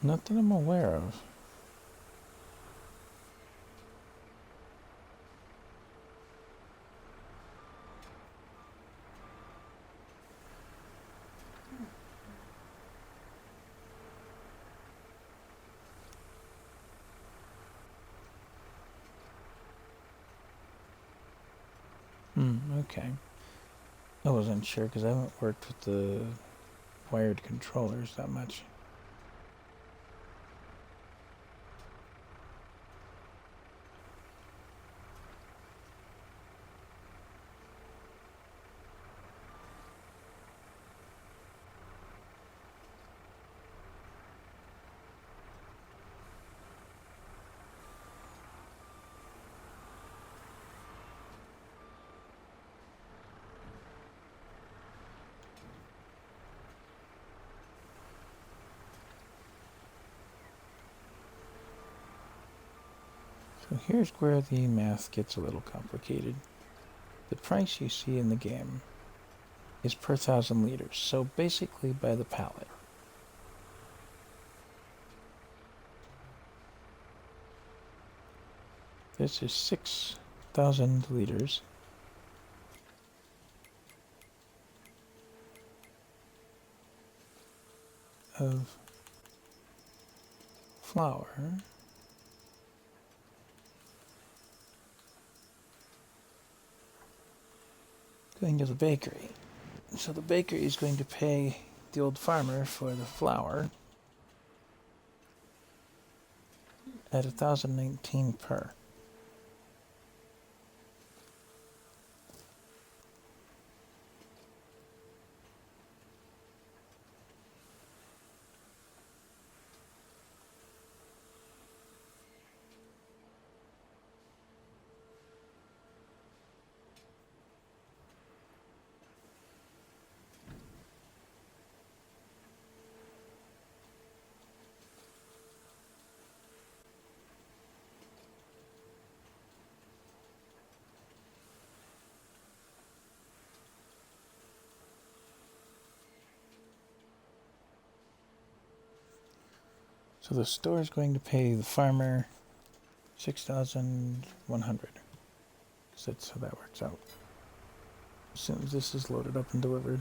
Not that I'm aware of. Okay. I wasn't sure because I haven't worked with the wired controllers that much. So here's where the math gets a little complicated. The price you see in the game is per 1,000 liters, so basically by the pallet. This is 6,000 liters of flour. Going to the bakery. So the bakery is going to pay the old farmer for the flour at 1,019 per. So the store is going to pay the farmer 6,100. So that's how that works out. As soon as this is loaded up and delivered.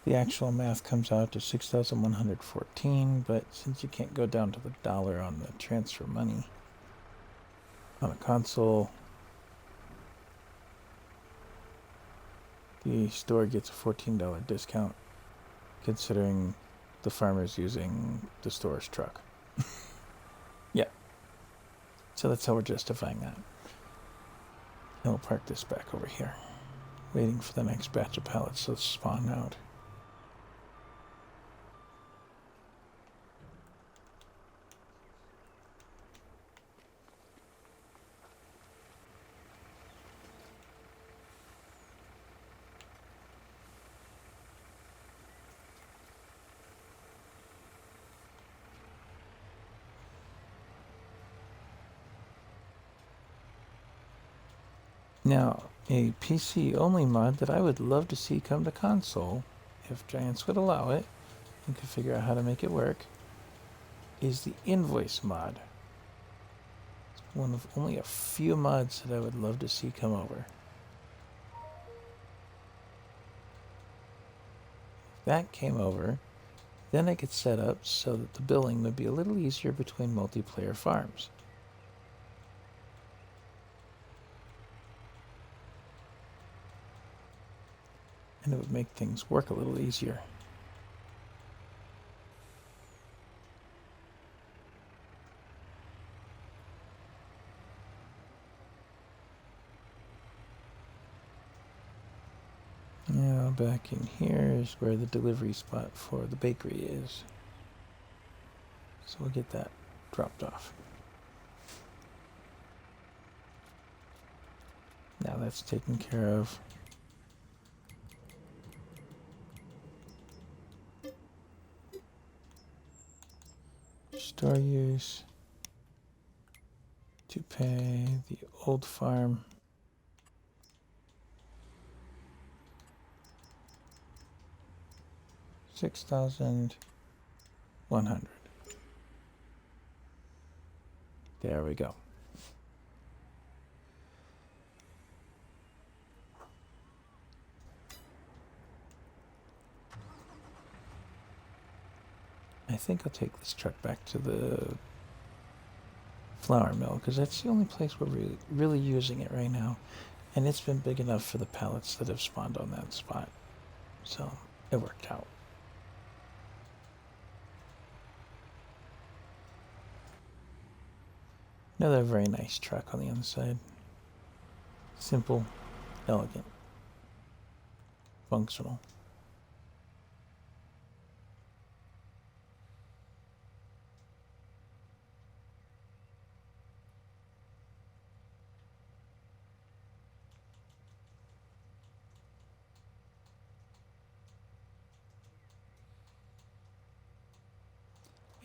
The actual math comes out to 6,114, but since you can't go down to the dollar on the transfer money on a console, the store gets a $14 discount, considering the farmer's using the store's truck. Yeah. So that's how we're justifying that. And we'll park this back over here, waiting for the next batch of pallets to spawn out. Now, a PC-only mod that I would love to see come to console, if Giants would allow it, and could figure out how to make it work, is the Invoice mod. It's one of only a few mods that I would love to see come over. If that came over, then I could set up so that the billing would be a little easier between multiplayer farms. And it would make things work a little easier. Now back in here is where the delivery spot for the bakery is. So we'll get that dropped off. Now that's taken care of. Store use to pay the old farm 6,100. There we go. I think I'll take this truck back to the flour mill because that's the only place we're really using it right now. And it's been big enough for the pallets that have spawned on that spot. So it worked out. Another very nice truck on the inside. Simple, elegant, functional.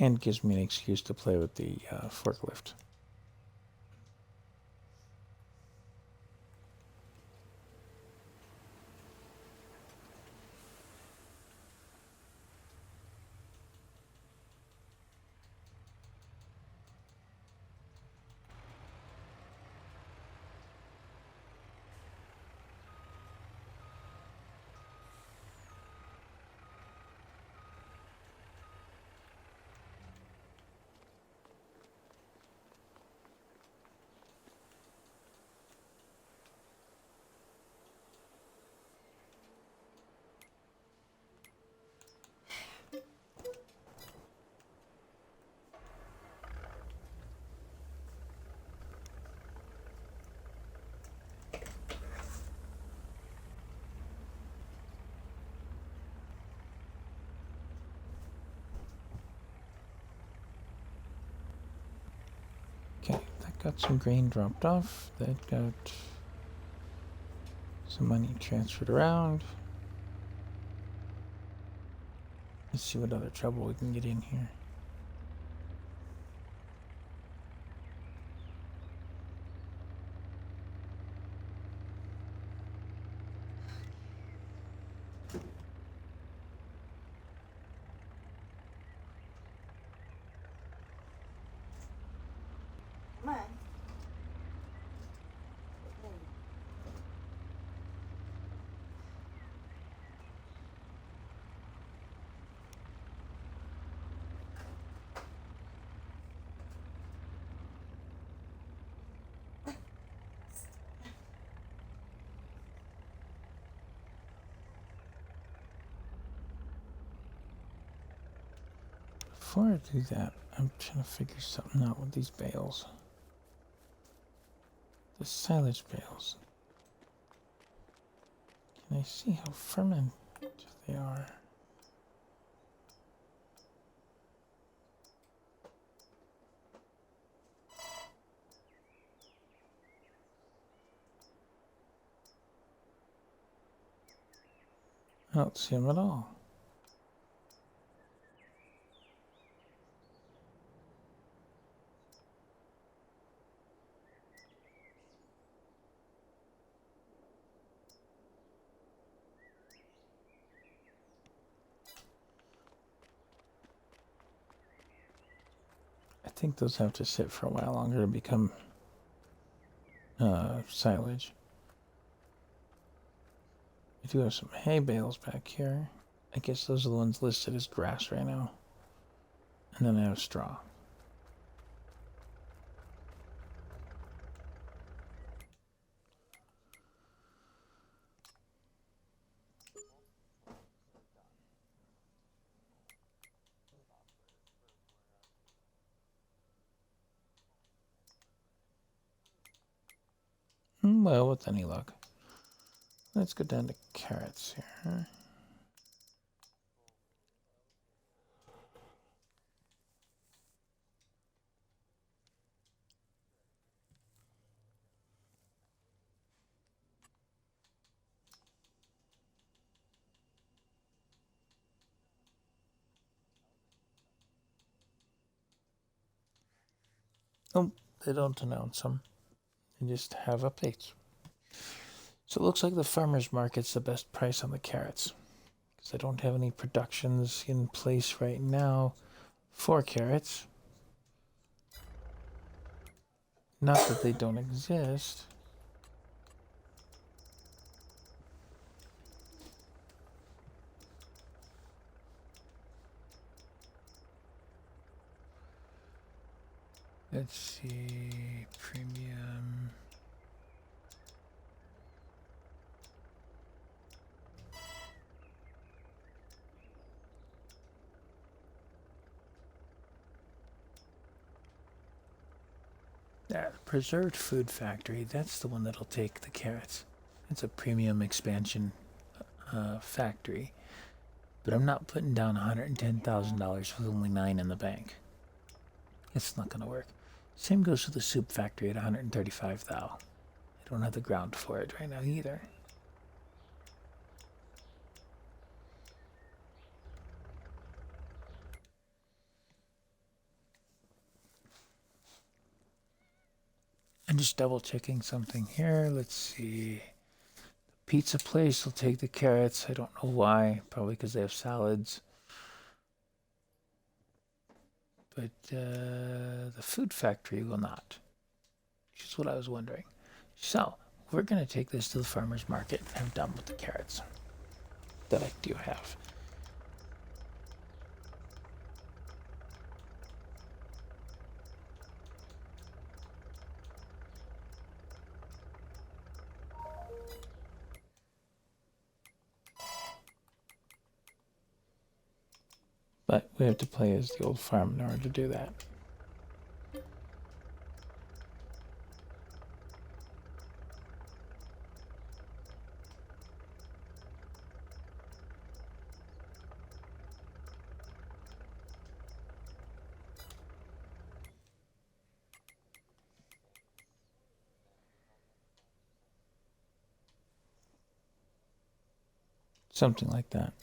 And gives me an excuse to play with the forklift. Okay, that got some grain dropped off. That got some money transferred around. Let's see what other trouble we can get in here. Come on. Before I do that, I'm trying to figure something out with these bales. The silage bales. Can I see how fermented they are? I don't see them at all. I think those have to sit for a while longer to become silage. I do have some hay bales back here. I guess those are the ones listed as grass right now. And then I have straw. Well, with any luck. Let's go down to carrots here. Oh, they don't announce them. They just have updates. So it looks like the farmer's market's the best price on the carrots. because I don't have any productions in place right now for carrots. Not that they don't exist. Let's see, premium. That preserved food factory, that's the one that'll take the carrots. It's a premium expansion factory. But I'm not putting down $110,000 with only 9 in the bank. It's not going to work. Same goes for the soup factory at 135,000. I don't have the ground for it right now either. I'm just double checking something here. Let's see. The pizza place will take the carrots. I don't know why. Probably because they have salads. But the food factory will not. Which is what I was wondering. So, we're going to take this to the farmer's market. I'm done with the carrots that I do have. But we have to play as the old farm in order to do that. Something like that.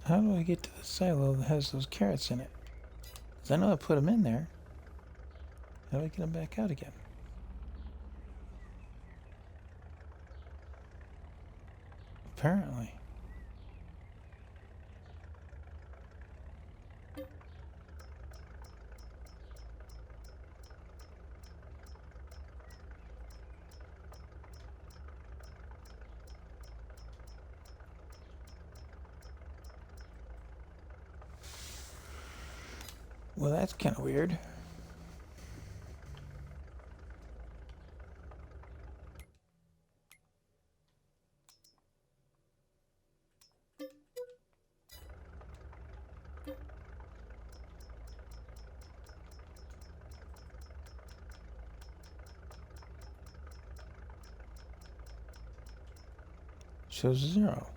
How do I get to the silo that has those carrots in it? Because I know I put them in there. How do I get them back out again? Apparently. Well, that's kind of weird. Shows 0.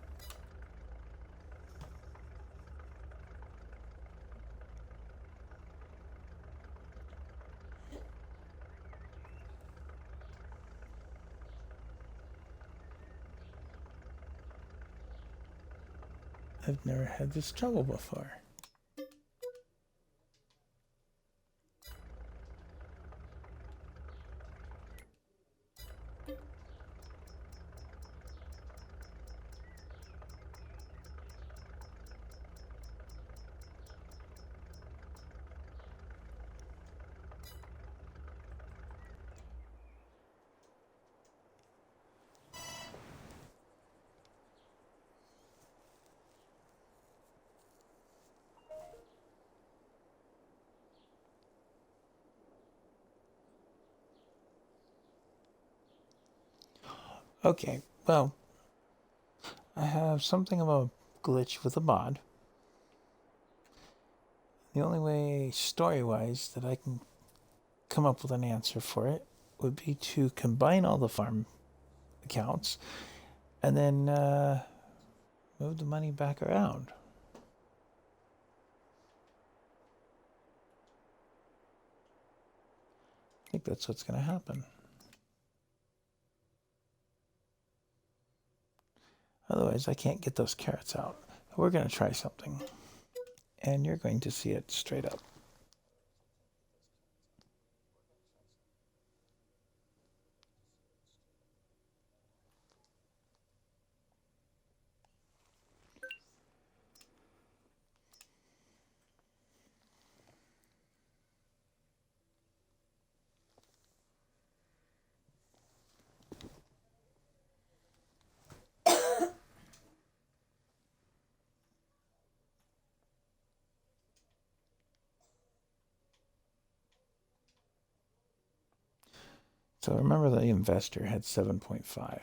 I've never had this trouble before. Okay, well, I have something of a glitch with a mod. The only way, story-wise, that I can come up with an answer for it would be to combine all the farm accounts and then move the money back around. I think that's what's going to happen. Otherwise, I can't get those carrots out. We're going to try something, and you're going to see it straight up. So remember the investor had 7.5.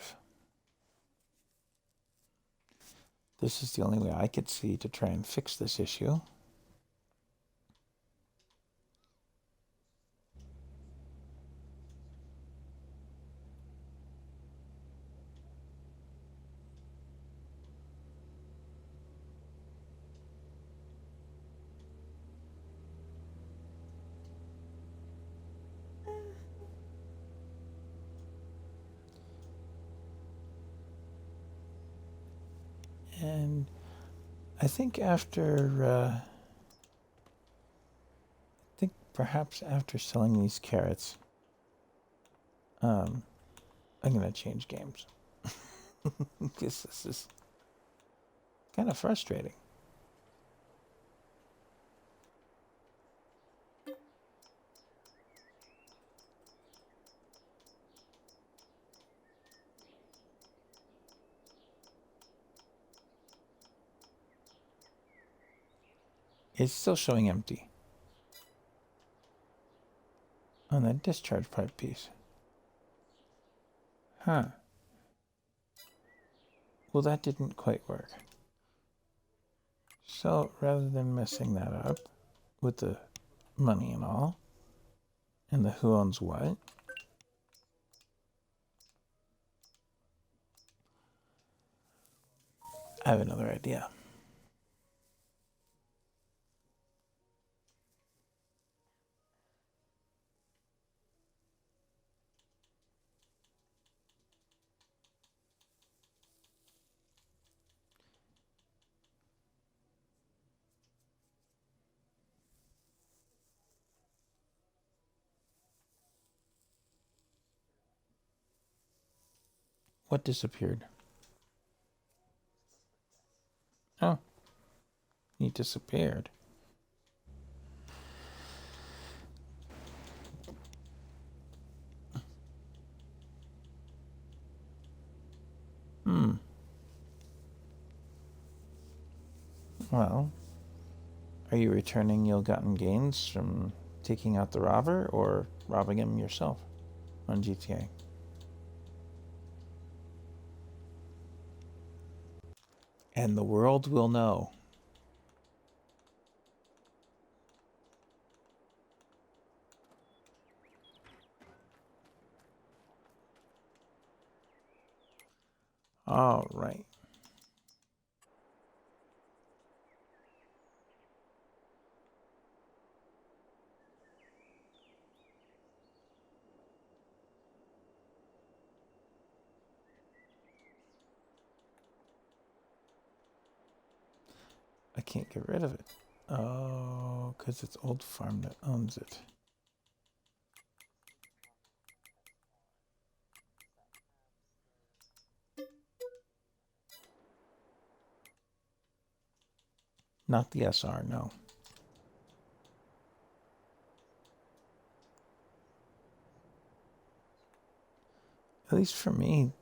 This is the only way I could see to try and fix this issue. And I think perhaps after selling these carrots, I'm going to change games. Because this is kind of frustrating. It's still showing empty on that discharge pipe piece. Huh. Well, that didn't quite work. So rather than messing that up with the money and all, and the who owns what, I have another idea. What disappeared? Oh, he disappeared. Well, are you returning ill-gotten gains from taking out the robber or robbing him yourself on GTA? And the world will know. All right. I can't get rid of it. Oh, because it's Old Farm that owns it. Not the SR, no. At least for me,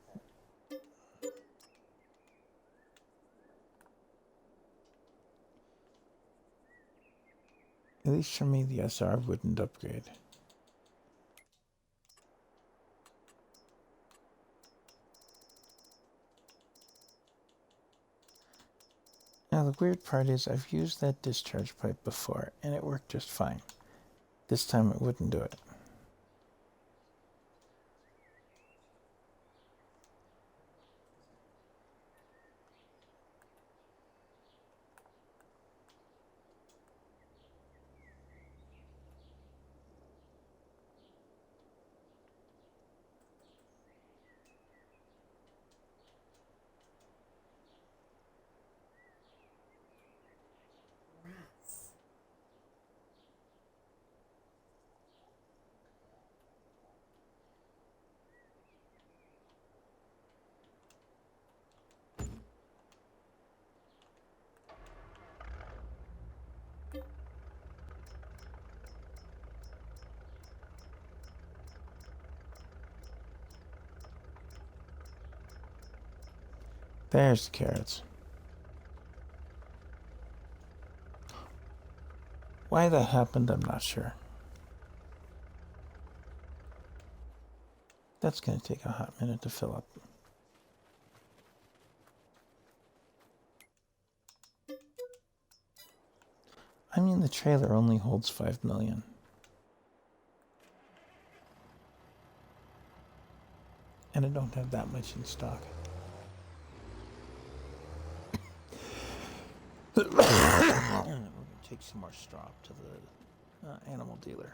the SR wouldn't upgrade. Now the weird part is I've used that discharge pipe before and it worked just fine. This time it wouldn't do it. Rats. There's the carrots. Why that happened, I'm not sure. That's going to take a hot minute to fill up. I mean, the trailer only holds 5 million. And I don't have that much in stock. We're going to take some more straw up to the animal dealer.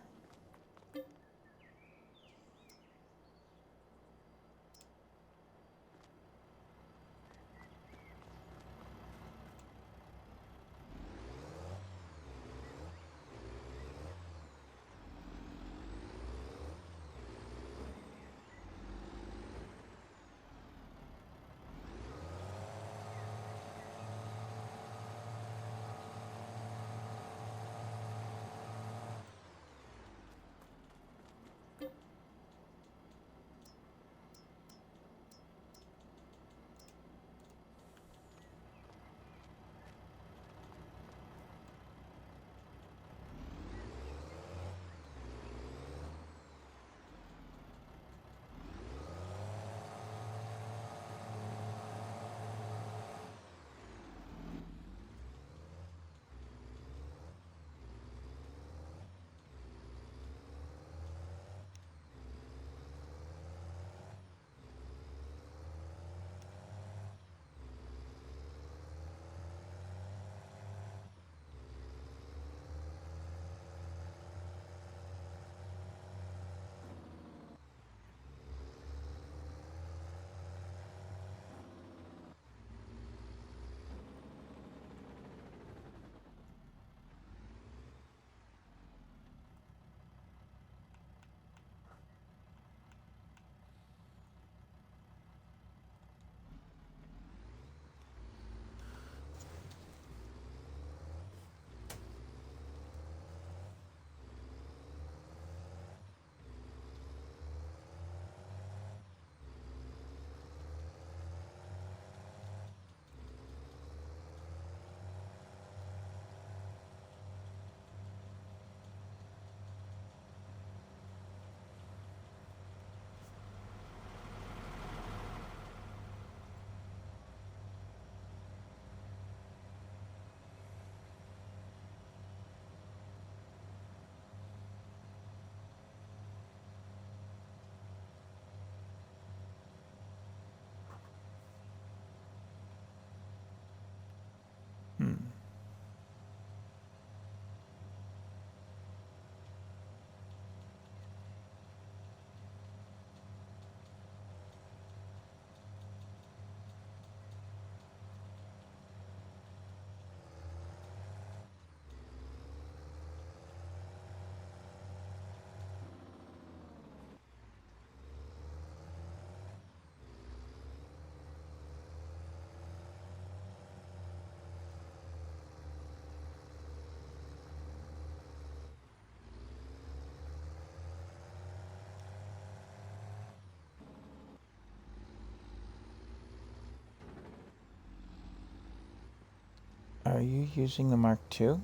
Are you using the Mark II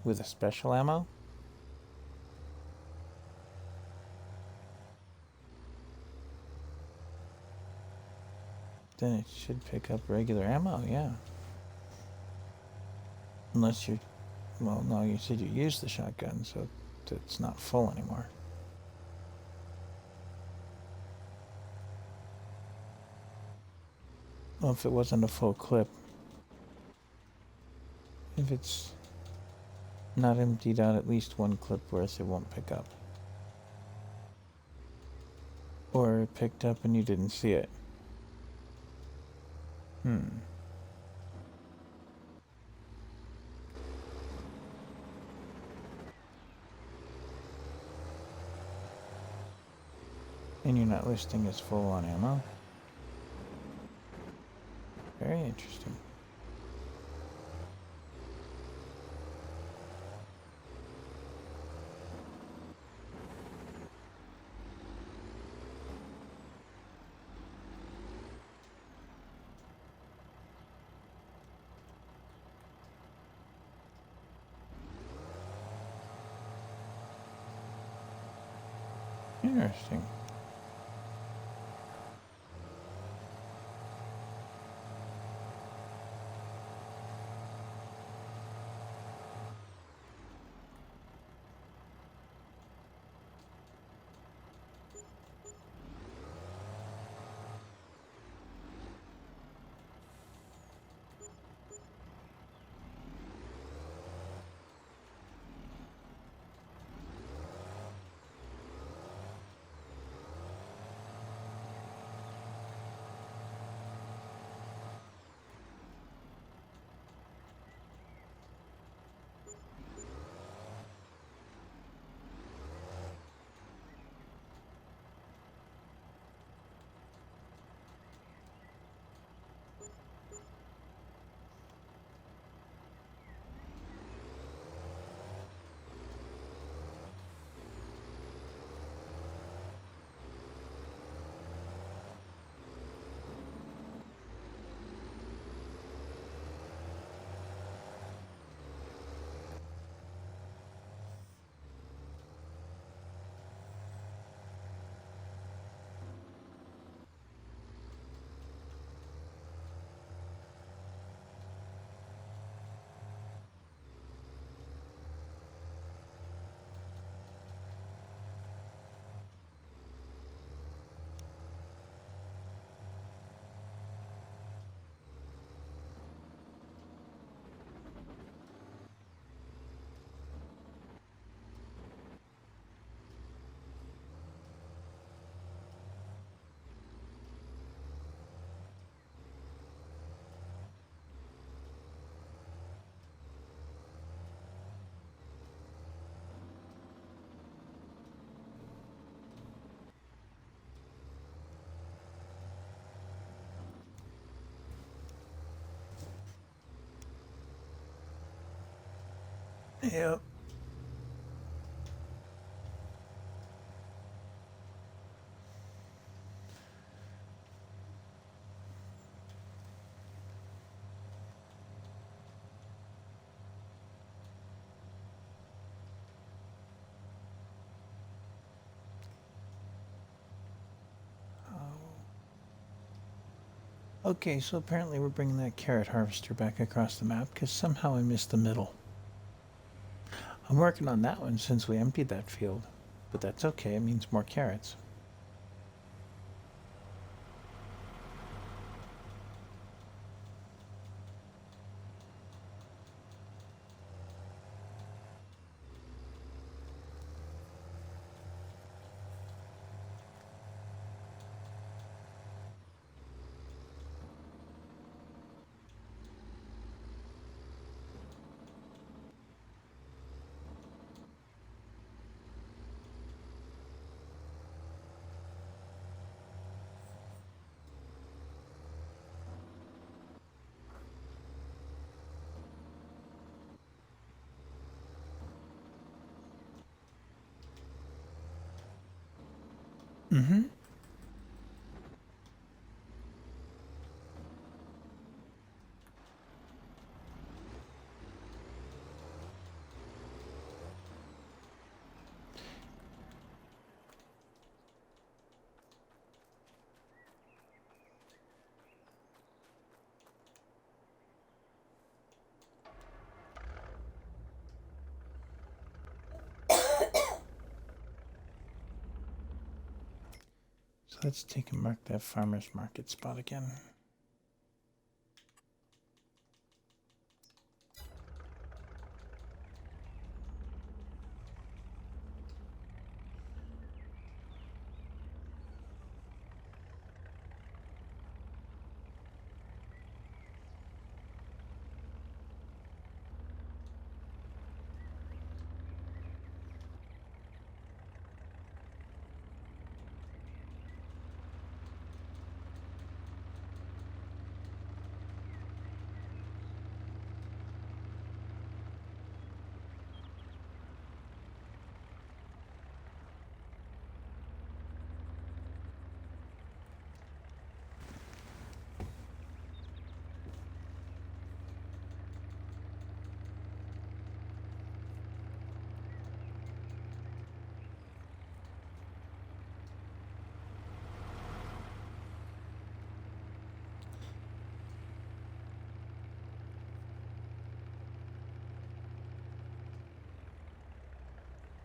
with a special ammo? Then it should pick up regular ammo, yeah. Unless you, well, no, you said you used the shotgun, so it's not full anymore. Well, if it wasn't a full clip, if it's not emptied out at least one clip worth, it won't pick up. Or it picked up and you didn't see it. And you're not listing as full on ammo? Very interesting. Interesting. Yep. Okay, so apparently we're bringing that carrot harvester back across the map because somehow I missed the middle. I'm working on that one since we emptied that field, but that's okay, it means more carrots. Mm-hmm. So let's take and mark that farmer's market spot again.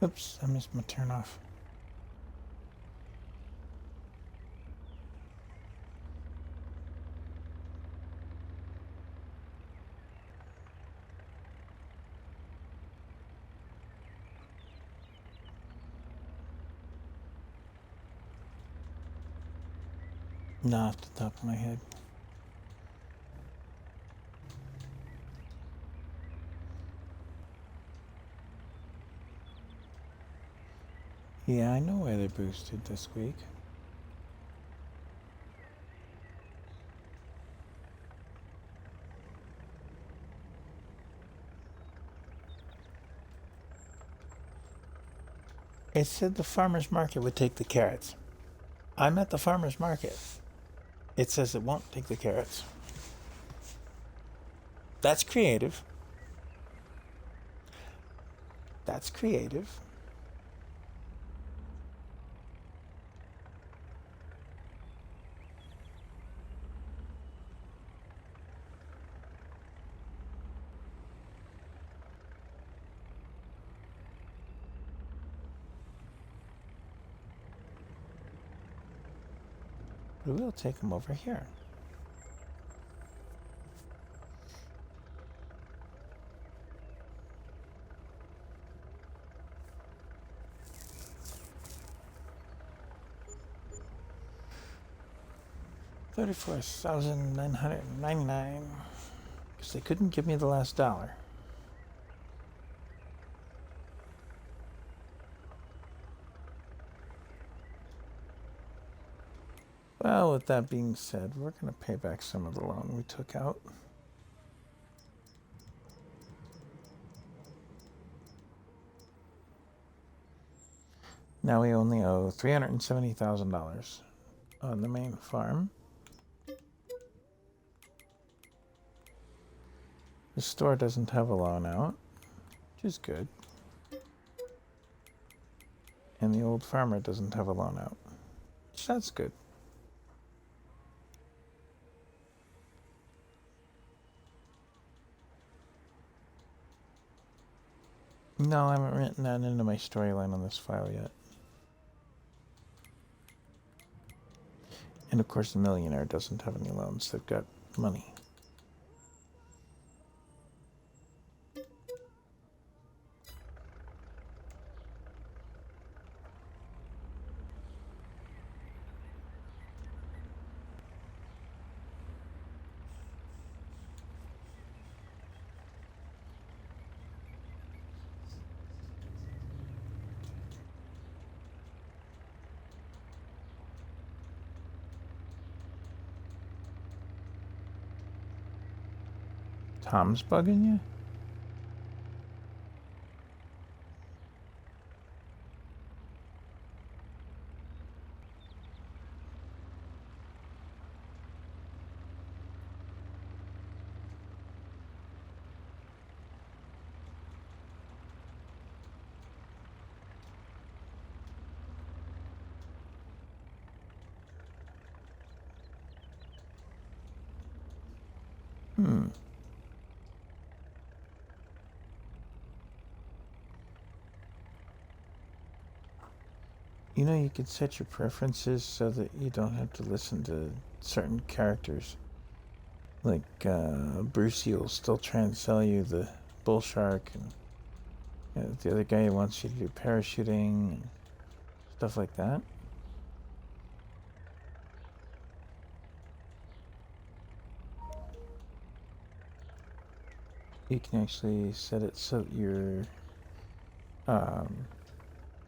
Oops, I missed my turn off. Not off the top of my head. Yeah, I know why they're boosted this week. It said the farmer's market would take the carrots. I'm at the farmer's market. It says it won't take the carrots. That's creative. That's creative. But we'll take them over here. $34,999 because they couldn't give me the last dollar. Well, with that being said, we're going to pay back some of the loan we took out. Now we only owe $370,000 on the main farm. The store doesn't have a loan out, which is good. And the old farmer doesn't have a loan out, which that's good. No, I haven't written that into my storyline on this file yet. And of course, the millionaire doesn't have any loans. They've got money. Tom's bugging you? You know, you could set your preferences so that you don't have to listen to certain characters. Like, Brucey will still try and sell you the bull shark, and the other guy wants you to do parachuting and stuff like that. You can actually set it so that your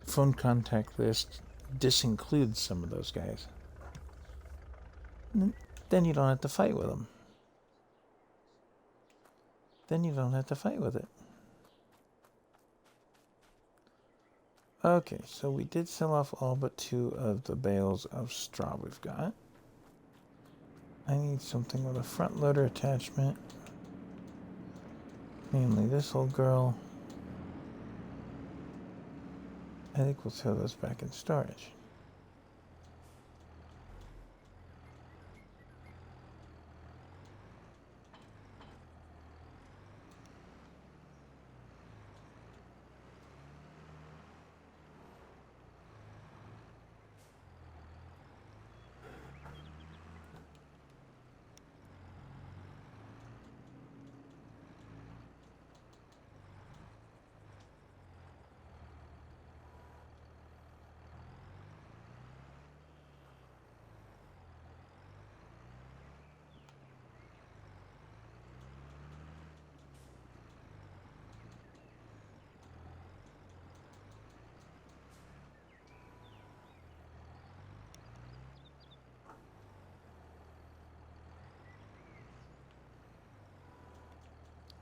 phone contact list disincludes some of those guys. And then you don't have to fight with them. Then you don't have to fight with it. Okay, so we did sell off all but 2 of the bales of straw we've got. I need something with a front loader attachment. Namely this old girl. I think we'll throw those back in storage.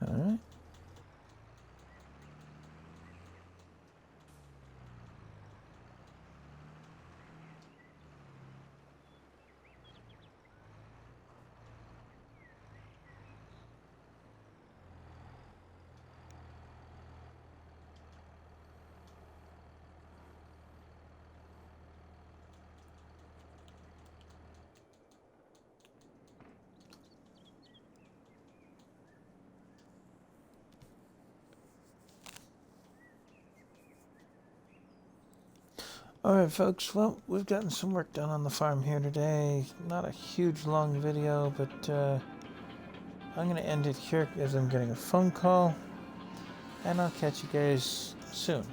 Alright. Alright folks, well, we've gotten some work done on the farm here today. Not a huge long video, but I'm going to end it here as I'm getting a phone call. And I'll catch you guys soon.